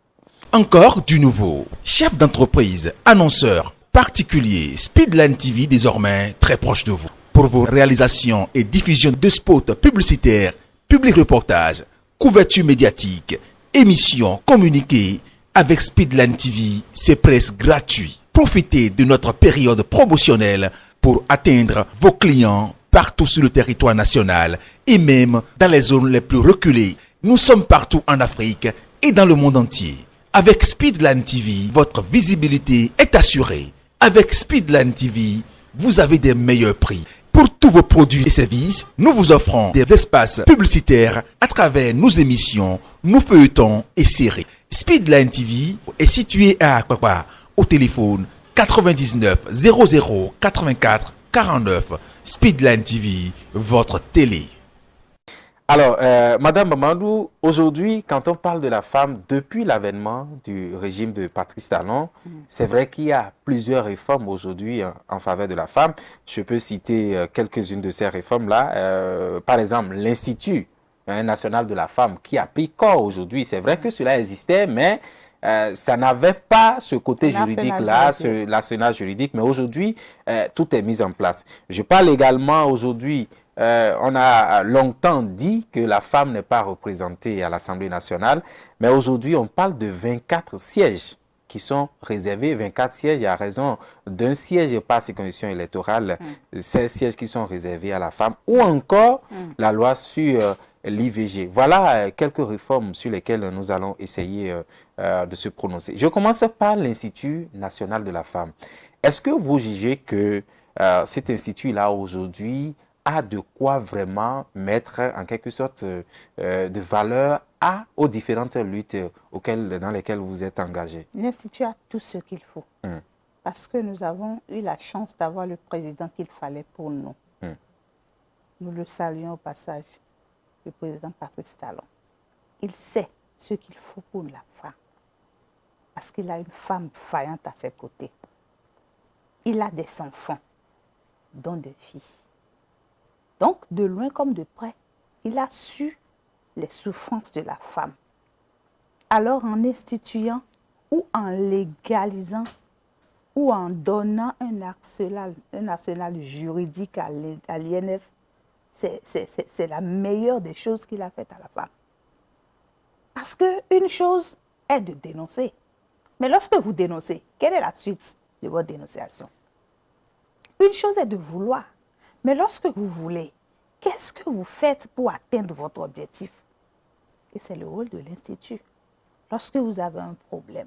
Encore du nouveau. Chef d'entreprise, annonceur, particulier, Speedline TV désormais très proche de vous. Pour vos réalisations et diffusion de spots publicitaires, public reportages, couverture médiatique, émissions, communiqués, avec Speedline TV, c'est presque gratuit. Profitez de notre période promotionnelle pour atteindre vos clients partout sur le territoire national et même dans les zones les plus reculées. Nous sommes partout en Afrique et dans le monde entier. Avec Speedline TV, votre visibilité est assurée. Avec Speedline TV, vous avez des meilleurs prix. Pour tous vos produits et services, nous vous offrons des espaces publicitaires à travers nos émissions, nos feuilletons et séries. Speedline TV est situé à Akpakpa, au téléphone 99 00 84 49. Speedline TV, votre télé. Alors, Madame Mamadou, aujourd'hui, quand on parle de la femme, depuis l'avènement du régime de Patrice Talon, c'est vrai qu'il y a plusieurs réformes aujourd'hui en faveur de la femme. Je peux citer quelques-unes de ces réformes-là. Par exemple, l'Institut national de la femme qui a pris corps aujourd'hui. C'est vrai que cela existait, mais ça n'avait pas ce côté juridique-là, l'arsenal juridique. Mais aujourd'hui, tout est mis en place. Je parle également aujourd'hui... on a longtemps dit que la femme n'est pas représentée à l'Assemblée nationale, mais aujourd'hui, on parle de 24 sièges qui sont réservés, 24 sièges à raison d'un siège par circonscription électorale, 16 sièges qui sont réservés à la femme, ou encore la loi sur l'IVG. Voilà quelques réformes sur lesquelles nous allons essayer de se prononcer. Je commence par l'Institut national de la femme. Est-ce que vous jugez que cet institut-là aujourd'hui a de quoi vraiment mettre en quelque sorte de valeur aux différentes luttes dans lesquelles vous êtes engagé? L'Institut a tout ce qu'il faut. Parce que nous avons eu la chance d'avoir le président qu'il fallait pour nous. Nous le saluons au passage, le président Patrice Talon. Il sait ce qu'il faut pour la femme. Parce qu'il a une femme vaillante à ses côtés. Il a des enfants, dont des filles. Donc, de loin comme de près, il a su les souffrances de la femme. Alors, en instituant ou en légalisant ou en donnant un arsenal juridique à l'INF, c'est la meilleure des choses qu'il a faites à la femme. Parce qu'une chose est de dénoncer. Mais lorsque vous dénoncez, quelle est la suite de votre dénonciation? Une chose est de vouloir. Mais lorsque vous voulez, qu'est-ce que vous faites pour atteindre votre objectif? Et c'est le rôle de l'Institut. Lorsque vous avez un problème,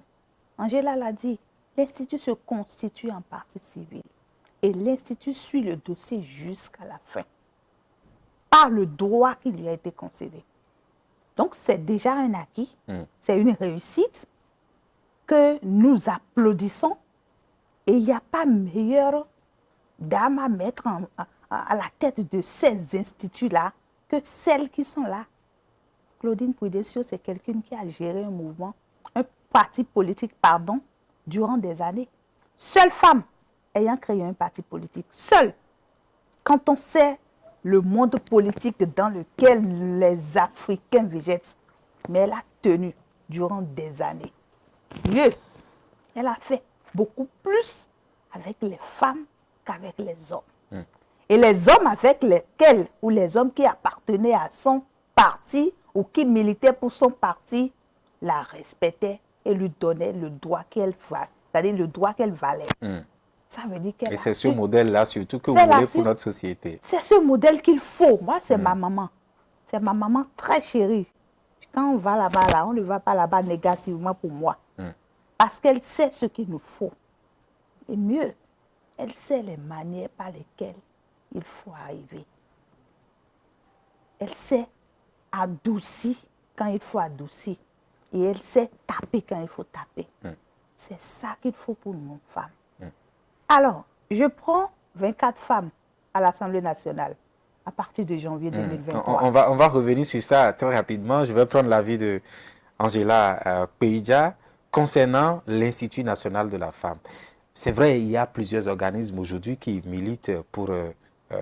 Angela l'a dit, l'Institut se constitue en partie civile. Et l'Institut suit le dossier jusqu'à la fin, par le droit qui lui a été concédé. Donc, c'est déjà un acquis, c'est une réussite que nous applaudissons. Et il n'y a pas meilleure dame à mettre à la tête de ces instituts-là que celles qui sont là. Claudine Puydesio, c'est quelqu'un qui a géré un mouvement, un parti politique, durant des années. Seule femme ayant créé un parti politique. Seul, quand on sait le monde politique dans lequel les Africains végètent, mais elle a tenu durant des années. Mieux, elle a fait beaucoup plus avec les femmes qu'avec les hommes. Et les hommes avec lesquels, ou les hommes qui appartenaient à son parti, ou qui militaient pour son parti, la respectaient et lui donnaient le droit qu'elle valait, c'est-à-dire le droit qu'elle valait. Ça veut dire qu'elle Et c'est ce modèle-là surtout que vous C'est voulez la pour notre société. C'est ce modèle qu'il faut. Moi, c'est ma maman. C'est ma maman très chérie. Quand on va là-bas, là, on ne va pas là-bas négativement pour moi. Parce qu'elle sait ce qu'il nous faut. Et mieux, elle sait les manières par lesquelles il faut arriver. Elle sait adoucir quand il faut adoucir. Et elle sait taper quand il faut taper. C'est ça qu'il faut pour nous, femmes. Alors, je prends 24 femmes à l'Assemblée nationale à partir de janvier 2023. On va revenir sur ça très rapidement. Je vais prendre l'avis de Angela Peidja concernant l'Institut national de la femme. C'est vrai, il y a plusieurs organismes aujourd'hui qui militent pour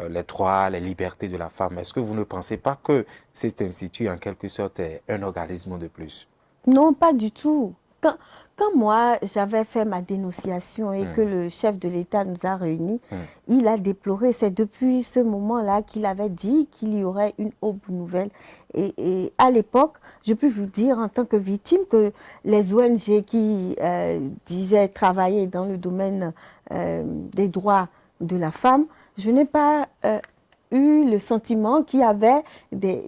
les droits, les libertés de la femme. Est-ce que vous ne pensez pas que cet institut, en quelque sorte, est un organisme de plus? Non, pas du tout. Quand moi, j'avais fait ma dénonciation et que le chef de l'État nous a réunis, il a déploré. C'est depuis ce moment-là qu'il avait dit qu'il y aurait une aube nouvelle. Et à l'époque, je peux vous dire en tant que victime que les ONG qui disaient travailler dans le domaine des droits de la femme, je n'ai pas eu le sentiment qu'il y avait des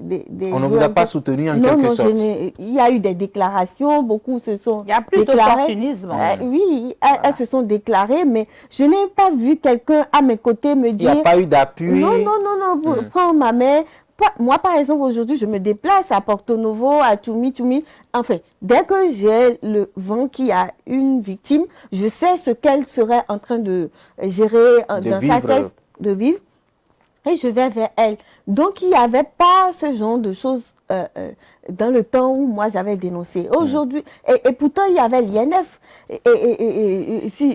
On ne vous a pas soutenu en quelque sorte. Il y a eu des déclarations, beaucoup se sont Il y a plus d'opportunisme. Oui, elles se sont déclarées, mais je n'ai pas vu quelqu'un à mes côtés me dire... Il n'y a pas eu d'appui. Non, prends ma main. Moi, par exemple, aujourd'hui, je me déplace à Porto Novo, à Toumi. Enfin, dès que j'ai le vent qui a une victime, je sais ce qu'elle serait en train de gérer dans sa tête, de vivre. Et je vais vers elle. Donc, il n'y avait pas ce genre de choses dans le temps où moi j'avais dénoncé. Aujourd'hui, et pourtant il y avait l'INF.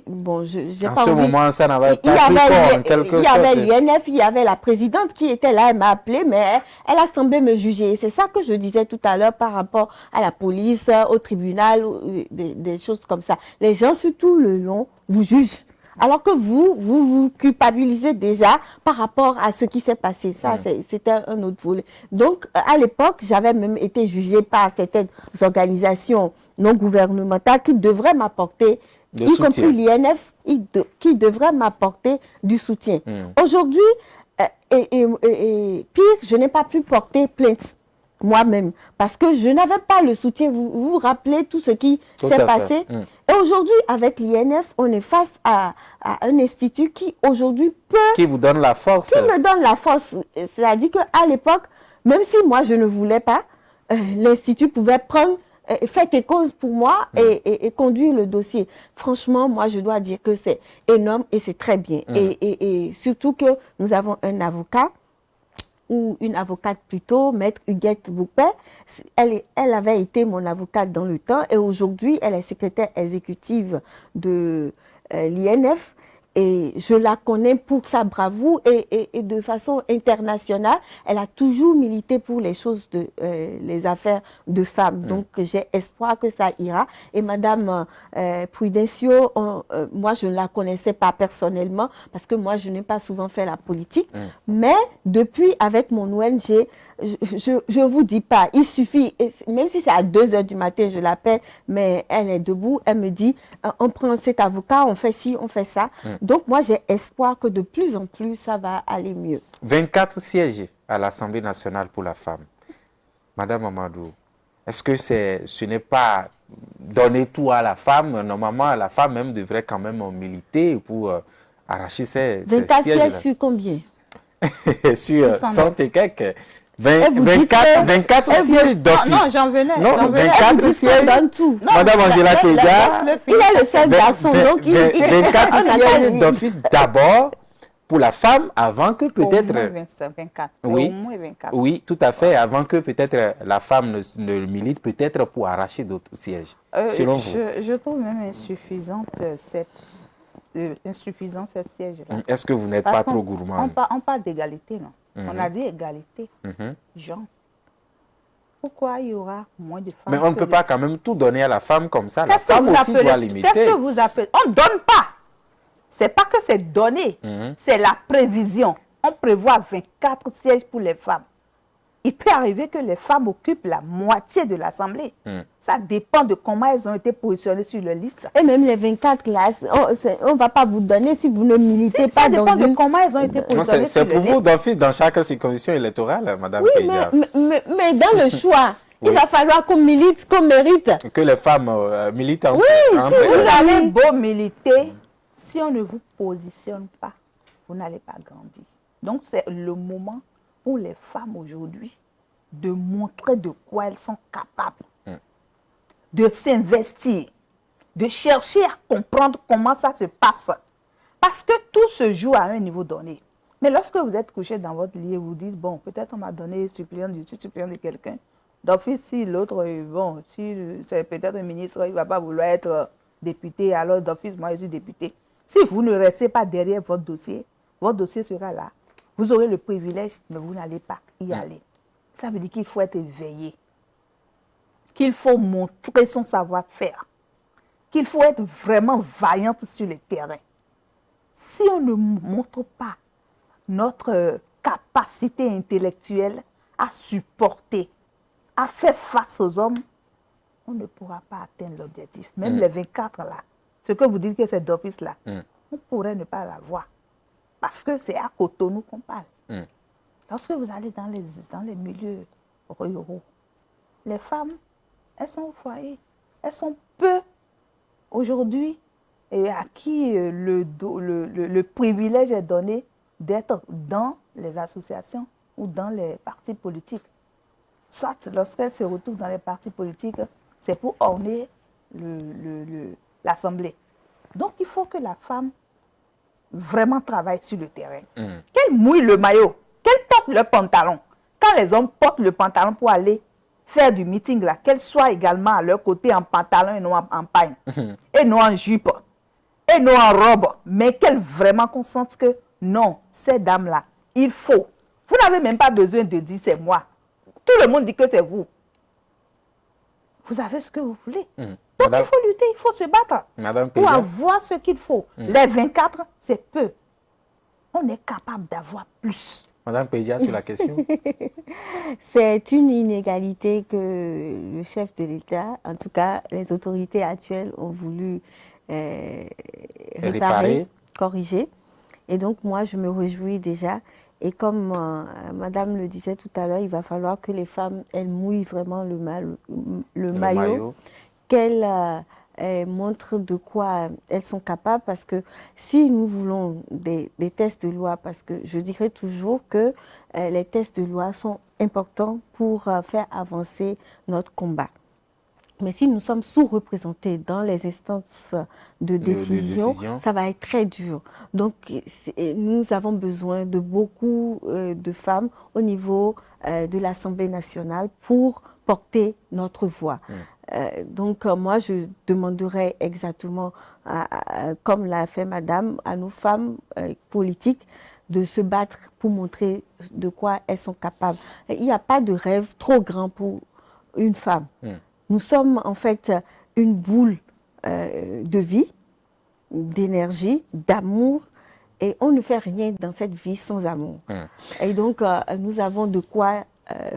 Bon, j'ai pas en ce moment, ça n'avait pas pris corps, en quelque sorte. Il y avait l'INF, il y avait la présidente qui était là, elle m'a appelé, mais elle a semblé me juger. C'est ça que je disais tout à l'heure par rapport à la police, au tribunal, des choses comme ça. Les gens, surtout le long, vous jugent. Alors que vous culpabilisez déjà par rapport à ce qui s'est passé. Ça, c'était un autre volet. Donc, à l'époque, j'avais même été jugée par certaines organisations non gouvernementales qui devraient m'apporter, y compris l'INF, qui devraient m'apporter du soutien. Aujourd'hui, et pire, je n'ai pas pu porter plainte moi-même, parce que je n'avais pas le soutien. Vous vous rappelez tout ce qui s'est passé. Et aujourd'hui, avec l'INF, on est face à un institut qui aujourd'hui peut... Qui vous donne la force. Qui me donne la force. C'est-à-dire qu'à l'époque, même si moi je ne voulais pas, l'institut pouvait prendre, faire quelque chose pour moi et conduire le dossier. Franchement, moi je dois dire que c'est énorme et c'est très bien. Et surtout que nous avons un avocat, ou une avocate plutôt, Maître Huguette Boupé. Elle avait été mon avocate dans le temps et aujourd'hui, elle est secrétaire exécutive de l'INF. Et je la connais pour sa bravoure et de façon internationale. Elle a toujours milité pour les choses les affaires de femmes. Donc, j'ai espoir que ça ira. Et Madame Prudencio, moi, je ne la connaissais pas personnellement parce que moi, je n'ai pas souvent fait la politique. Mais depuis, avec mon ONG, je ne vous dis pas, il suffit, même si c'est à 2 h du matin, je l'appelle, mais elle est debout, elle me dit, on prend cet avocat, on fait ci, on fait ça. Donc, moi, j'ai espoir que de plus en plus, ça va aller mieux. 24 sièges à l'Assemblée nationale pour la femme. Madame Amadou, est-ce que ce n'est pas donner tout à la femme? Normalement, la femme même devrait quand même militer pour arracher ces 24 sièges. sièges sur combien? Sur 100 et quelques. 24 sièges d'office. Non, j'en venais. Non, 24 sièges. Madame Angela Peidja, il a le seul garçon. Donc 24 sièges d'office d'abord pour la femme avant que peut-être... Au moins 24. Oui, au moins 24. Oui, tout à fait. Avant que peut-être la femme ne milite peut-être pour arracher d'autres sièges, selon vous. Je trouve même insuffisante insuffisant ces sièges-là. Est-ce que vous n'êtes pas trop gourmand? On parle d'égalité, non? On a dit égalité, genre. Pourquoi il y aura moins de femmes? Mais on ne peut pas quand même tout donner à la femme comme ça. La Qu'est-ce que femme vous aussi appelez- doit limiter. Qu'est-ce que vous appelez? On ne donne pas. C'est pas que c'est donné, c'est la prévision. On prévoit 24 sièges pour les femmes. Il peut arriver que les femmes occupent la moitié de l'Assemblée. Ça dépend de comment elles ont été positionnées sur la liste. Et même les 24 classes, on ne va pas vous donner si vous ne militez pas Ça dans dépend de une... comment elles ont été Non, positionnées c'est sur la pour vous liste. d'office dans chaque circonscription électorale, Madame Oui, Pédia. mais dans le choix, Oui. il va falloir qu'on milite, qu'on mérite. Que les femmes militent en Oui, si vous Vous avez- avez beau militer, si on ne vous positionne pas, vous n'allez pas grandir. Donc c'est le moment pour les femmes aujourd'hui de montrer de quoi elles sont capables, de s'investir, de chercher à comprendre comment ça se passe. Parce que tout se joue à un niveau donné. Mais lorsque vous êtes couché dans votre lit et vous dites, bon, peut-être on m'a donné suppléant, je suis suppléant de quelqu'un. D'office, si l'autre, bon, si c'est peut-être un ministre, il ne va pas vouloir être député, alors d'office, moi je suis député. Si vous ne restez pas derrière votre dossier sera là. Vous aurez le privilège, mais vous n'allez pas y aller. Ça veut dire qu'il faut être éveillé, qu'il faut montrer son savoir-faire, qu'il faut être vraiment vaillante sur le terrain. Si on ne montre pas notre capacité intellectuelle à supporter, à faire face aux hommes, on ne pourra pas atteindre l'objectif. Même les 24 là, ce que vous dites que c'est d'office là, on pourrait ne pas l'avoir. Parce que c'est à Cotonou qu'on parle. Lorsque vous allez dans les milieux ruraux, les femmes, elles sont au foyer. Elles sont peu aujourd'hui et à qui le privilège est donné d'être dans les associations ou dans les partis politiques. Soit lorsqu'elles se retrouvent dans les partis politiques, c'est pour orner l'Assemblée. Donc il faut que la femme vraiment travaille sur le terrain. Qu'elle mouille le maillot, qu'elle porte le pantalon. Quand les hommes portent le pantalon pour aller faire du meeting là, qu'elle soit également à leur côté en pantalon et non en pagne, et non en jupe, et non en robe, mais qu'elle vraiment consente que non, ces dames-là, il faut. Vous n'avez même pas besoin de dire c'est moi. Tout le monde dit que c'est vous. Vous avez ce que vous voulez. Donc Madame- il faut lutter, il faut se battre Madame pour Pédia, avoir ce qu'il faut. Les 24, c'est peu. On est capable d'avoir plus. Madame Pédia, sur la question. C'est une inégalité que le chef de l'État, en tout cas les autorités actuelles, ont voulu réparer, corriger. Et donc moi, je me réjouis déjà. Et comme Madame le disait tout à l'heure, il va falloir que les femmes, elles mouillent vraiment le maillot, qu'elles montrent de quoi elles sont capables. Parce que si nous voulons des tests de loi, parce que je dirais toujours que les tests de loi sont importants pour faire avancer notre combat. Mais si nous sommes sous-représentés dans les instances de décision, ça va être très dur. Donc, nous avons besoin de beaucoup de femmes au niveau de l'Assemblée nationale pour porter notre voix. Donc, moi, je demanderais exactement, comme l'a fait Madame, à nos femmes politiques, de se battre pour montrer de quoi elles sont capables. Il n'y a pas de rêve trop grand pour une femme. Nous sommes en fait une boule de vie, d'énergie, d'amour, et on ne fait rien dans cette vie sans amour. Et donc, nous avons de quoi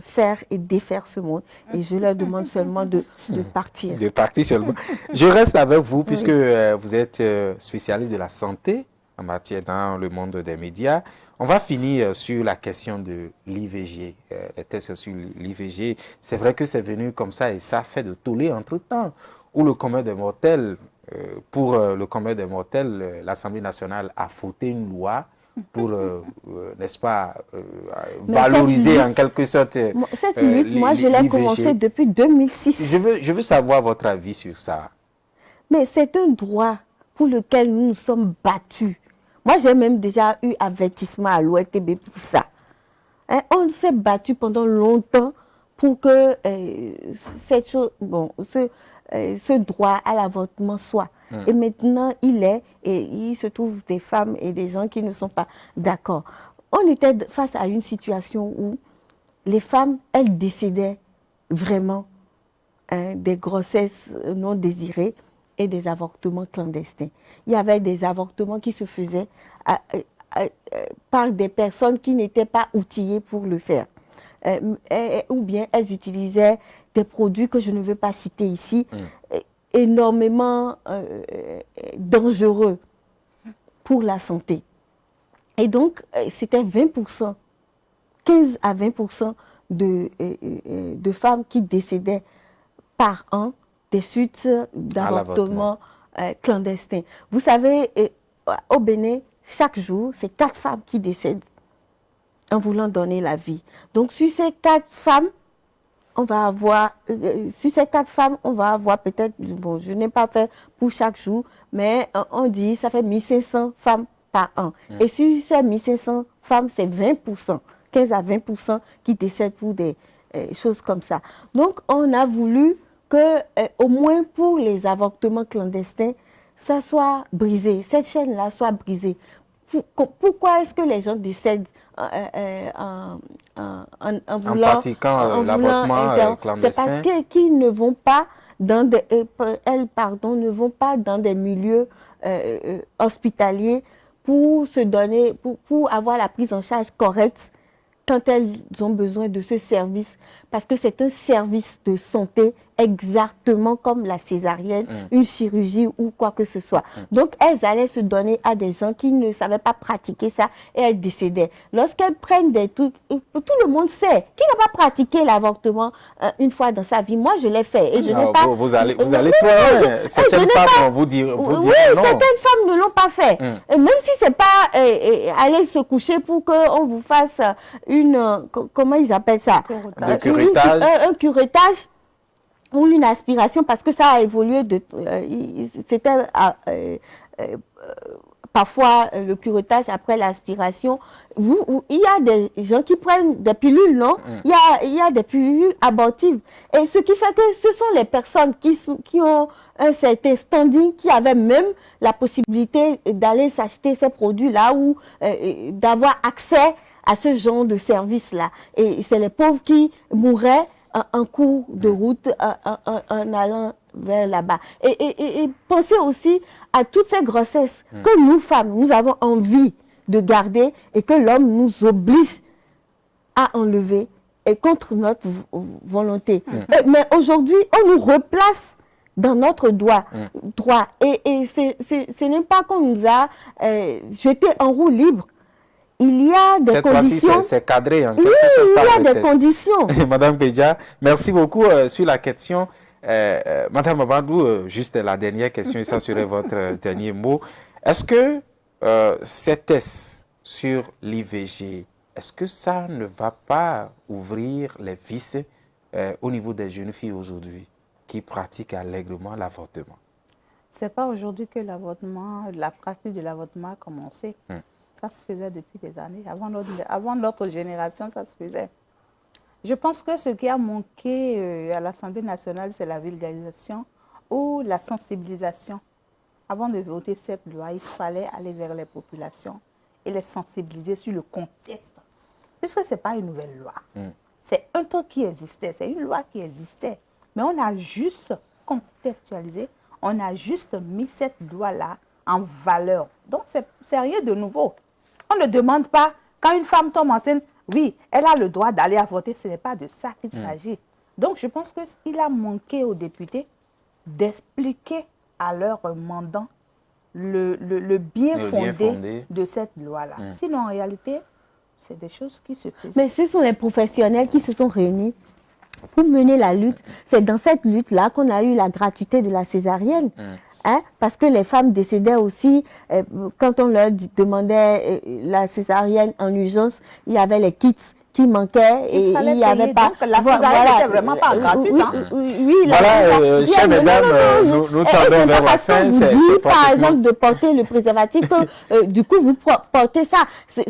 faire et défaire ce monde. Et je leur demande seulement de partir. De partir seulement. Je reste avec vous puisque vous êtes spécialiste de la santé en matière dans le monde des médias. On va finir sur la question de l'IVG, les tests sur l'IVG. C'est vrai que c'est venu comme ça et ça fait de tollé entre-temps. Où le commun des mortels, pour le commun des mortels, l'Assemblée nationale a voté une loi pour, n'est-ce pas, valoriser en quelque sorte cette lutte, moi, je l'ai commencée depuis 2006. Je veux savoir votre avis sur ça. Mais c'est un droit pour lequel nous nous sommes battus. Moi, j'ai même déjà eu avertissement à l'ORTB pour ça. Hein, on s'est battu pendant longtemps pour que cette chose, bon, ce droit à l'avortement soit. Et maintenant, il se trouve des femmes et des gens qui ne sont pas d'accord. On était face à une situation où les femmes, elles décédaient vraiment des grossesses non désirées et des avortements clandestins. Il y avait des avortements qui se faisaient par des personnes qui n'étaient pas outillées pour le faire. Ou bien elles utilisaient des produits que je ne veux pas citer ici, énormément dangereux pour la santé. Et donc, c'était 20%, 15 à 20% de femmes qui décédaient par an des suites d'avortements clandestins. Vous savez, au Bénin, chaque jour, c'est 4 femmes qui décèdent en voulant donner la vie. Donc, sur ces 4 femmes, on va avoir peut-être, bon, je n'ai pas fait pour chaque jour, mais on dit ça fait 1500 femmes par an. Et sur ces 1500 femmes, c'est 20%, 15 à 20% qui décèdent pour des choses comme ça. Donc, on a voulu que, au moins pour les avortements clandestins, ça soit brisé, cette chaîne-là soit brisée. Pourquoi est-ce que les gens décèdent en pratiquant l'avortement clandestin? C'est parce qu'ils ne vont pas dans des, ne vont pas dans des milieux hospitaliers pour se donner, pour avoir la prise en charge correcte quand elles ont besoin de ce service, parce que c'est un service de santé exactement comme la césarienne, une chirurgie ou quoi que ce soit. Donc, elles allaient se donner à des gens qui ne savaient pas pratiquer ça et elles décédaient. Lorsqu'elles prennent des trucs, tout le monde sait qui n'a pas pratiqué l'avortement une fois dans sa vie. Moi, je l'ai fait et je n'ai pas... Vous allez trop loin. Certaines femmes vous diront non. Certaines femmes ne l'ont pas fait. Et même si c'est pas aller se coucher pour qu'on vous fasse comment ils appellent ça? Un curettage ou une aspiration, parce que ça a évolué. C'était parfois le curettage après l'aspiration. Il y a des gens qui prennent des pilules, non? Il y a des pilules abortives. Et ce qui fait que ce sont les personnes qui ont un certain standing, qui avaient même la possibilité d'aller s'acheter ces produits-là ou d'avoir accès à ce genre de service-là. Et c'est les pauvres qui mouraient en cours de route en allant vers là-bas. Et pensez aussi à toutes ces grossesses que nous, femmes, nous avons envie de garder et que l'homme nous oblige à enlever et contre notre volonté. Mais aujourd'hui, on nous replace dans notre droit. Et ce n'est pas qu'on nous a jeté en roue libre. Il y a des conditions. Cette fois-ci, c'est cadré en quelque sorte. Il y a des conditions. Madame Bédia, merci beaucoup sur la question. Madame Abandou, juste la dernière question, et ça serait votre dernier mot. Est-ce que ces tests sur l'IVG, est-ce que ça ne va pas ouvrir les vices au niveau des jeunes filles aujourd'hui qui pratiquent allègrement l'avortement? Ce n'est pas aujourd'hui que la pratique de l'avortement a commencé. Ça se faisait depuis des années. Avant notre génération, ça se faisait. Je pense que ce qui a manqué à l'Assemblée nationale, c'est la vulgarisation ou la sensibilisation. Avant de voter cette loi, il fallait aller vers les populations et les sensibiliser sur le contexte. Puisque ce n'est pas une nouvelle loi. C'est un truc qui existait, c'est une loi qui existait. Mais on a juste contextualisé, on a juste mis cette loi-là en valeur. Donc, c'est rien de nouveau. On ne demande pas, quand une femme tombe enceinte, oui, elle a le droit d'aller avorter. Ce n'est pas de ça qu'il s'agit. Donc, je pense qu'il a manqué aux députés d'expliquer à leurs mandants le bien fondé de cette loi-là. Sinon, en réalité, c'est des choses qui se font. Mais ce sont les professionnels qui se sont réunis pour mener la lutte. C'est dans cette lutte-là qu'on a eu la gratuité de la césarienne. Parce que les femmes décédaient aussi, quand on leur demandait la césarienne en urgence, il y avait les kits qui manquait et il n'y avait pas. Donc, la FOSAED n'était vraiment pas gratuite. Oui, voilà, chers mesdames, nous tendons vers la fin. C'est par exemple de porter le préservatif, du coup vous portez ça.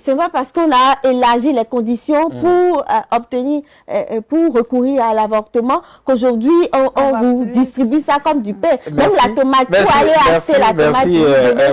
C'est pas parce qu'on a élargi les conditions pour obtenir, pour recourir à l'avortement qu'aujourd'hui on vous distribue ça comme du pain. Même la tomate, pour aller acheter la tomate. Merci,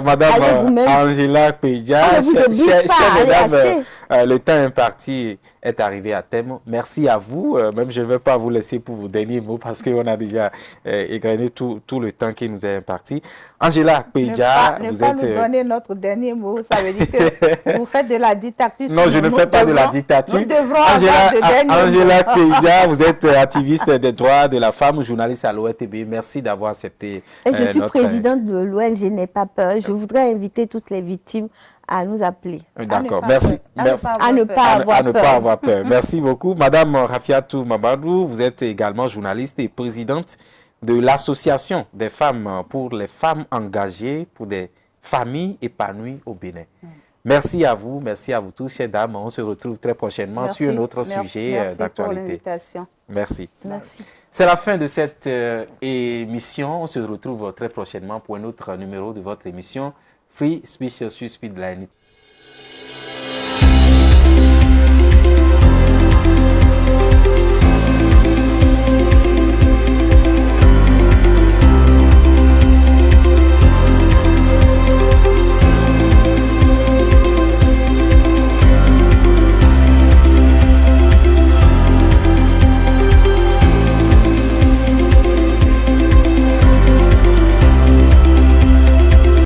Madame Angela Pédia. Chers mesdames, le temps imparti est arrivé à terme. Merci à vous. Même je ne vais pas vous laisser pour vos derniers mots parce qu'on a déjà égrené tout le temps qui nous est imparti. Angela Pédia, vous êtes... Ne pas nous donner notre dernier mot, ça veut dire que vous faites de la dictature. Non, je ne fais pas de la dictature. Nous devrons avoir de derniers mots. Angela Pédia, vous êtes activiste des droits de la femme, journaliste à l'ORTB. Merci d'avoir accepté. Je suis présidente de l'ONG N'aie pas peur. Je voudrais inviter toutes les victimes à nous appeler. D'accord, merci. À ne pas avoir peur. Merci beaucoup. Madame Rafiatou Mamadou, vous êtes également journaliste et présidente de l'Association des femmes pour les femmes engagées pour des familles épanouies au Bénin. Merci à vous tous, chères dames. On se retrouve très prochainement sur un autre sujet d'actualité. Merci. C'est la fin de cette émission. On se retrouve très prochainement pour un autre numéro de votre émission Free Speech sur Speedline.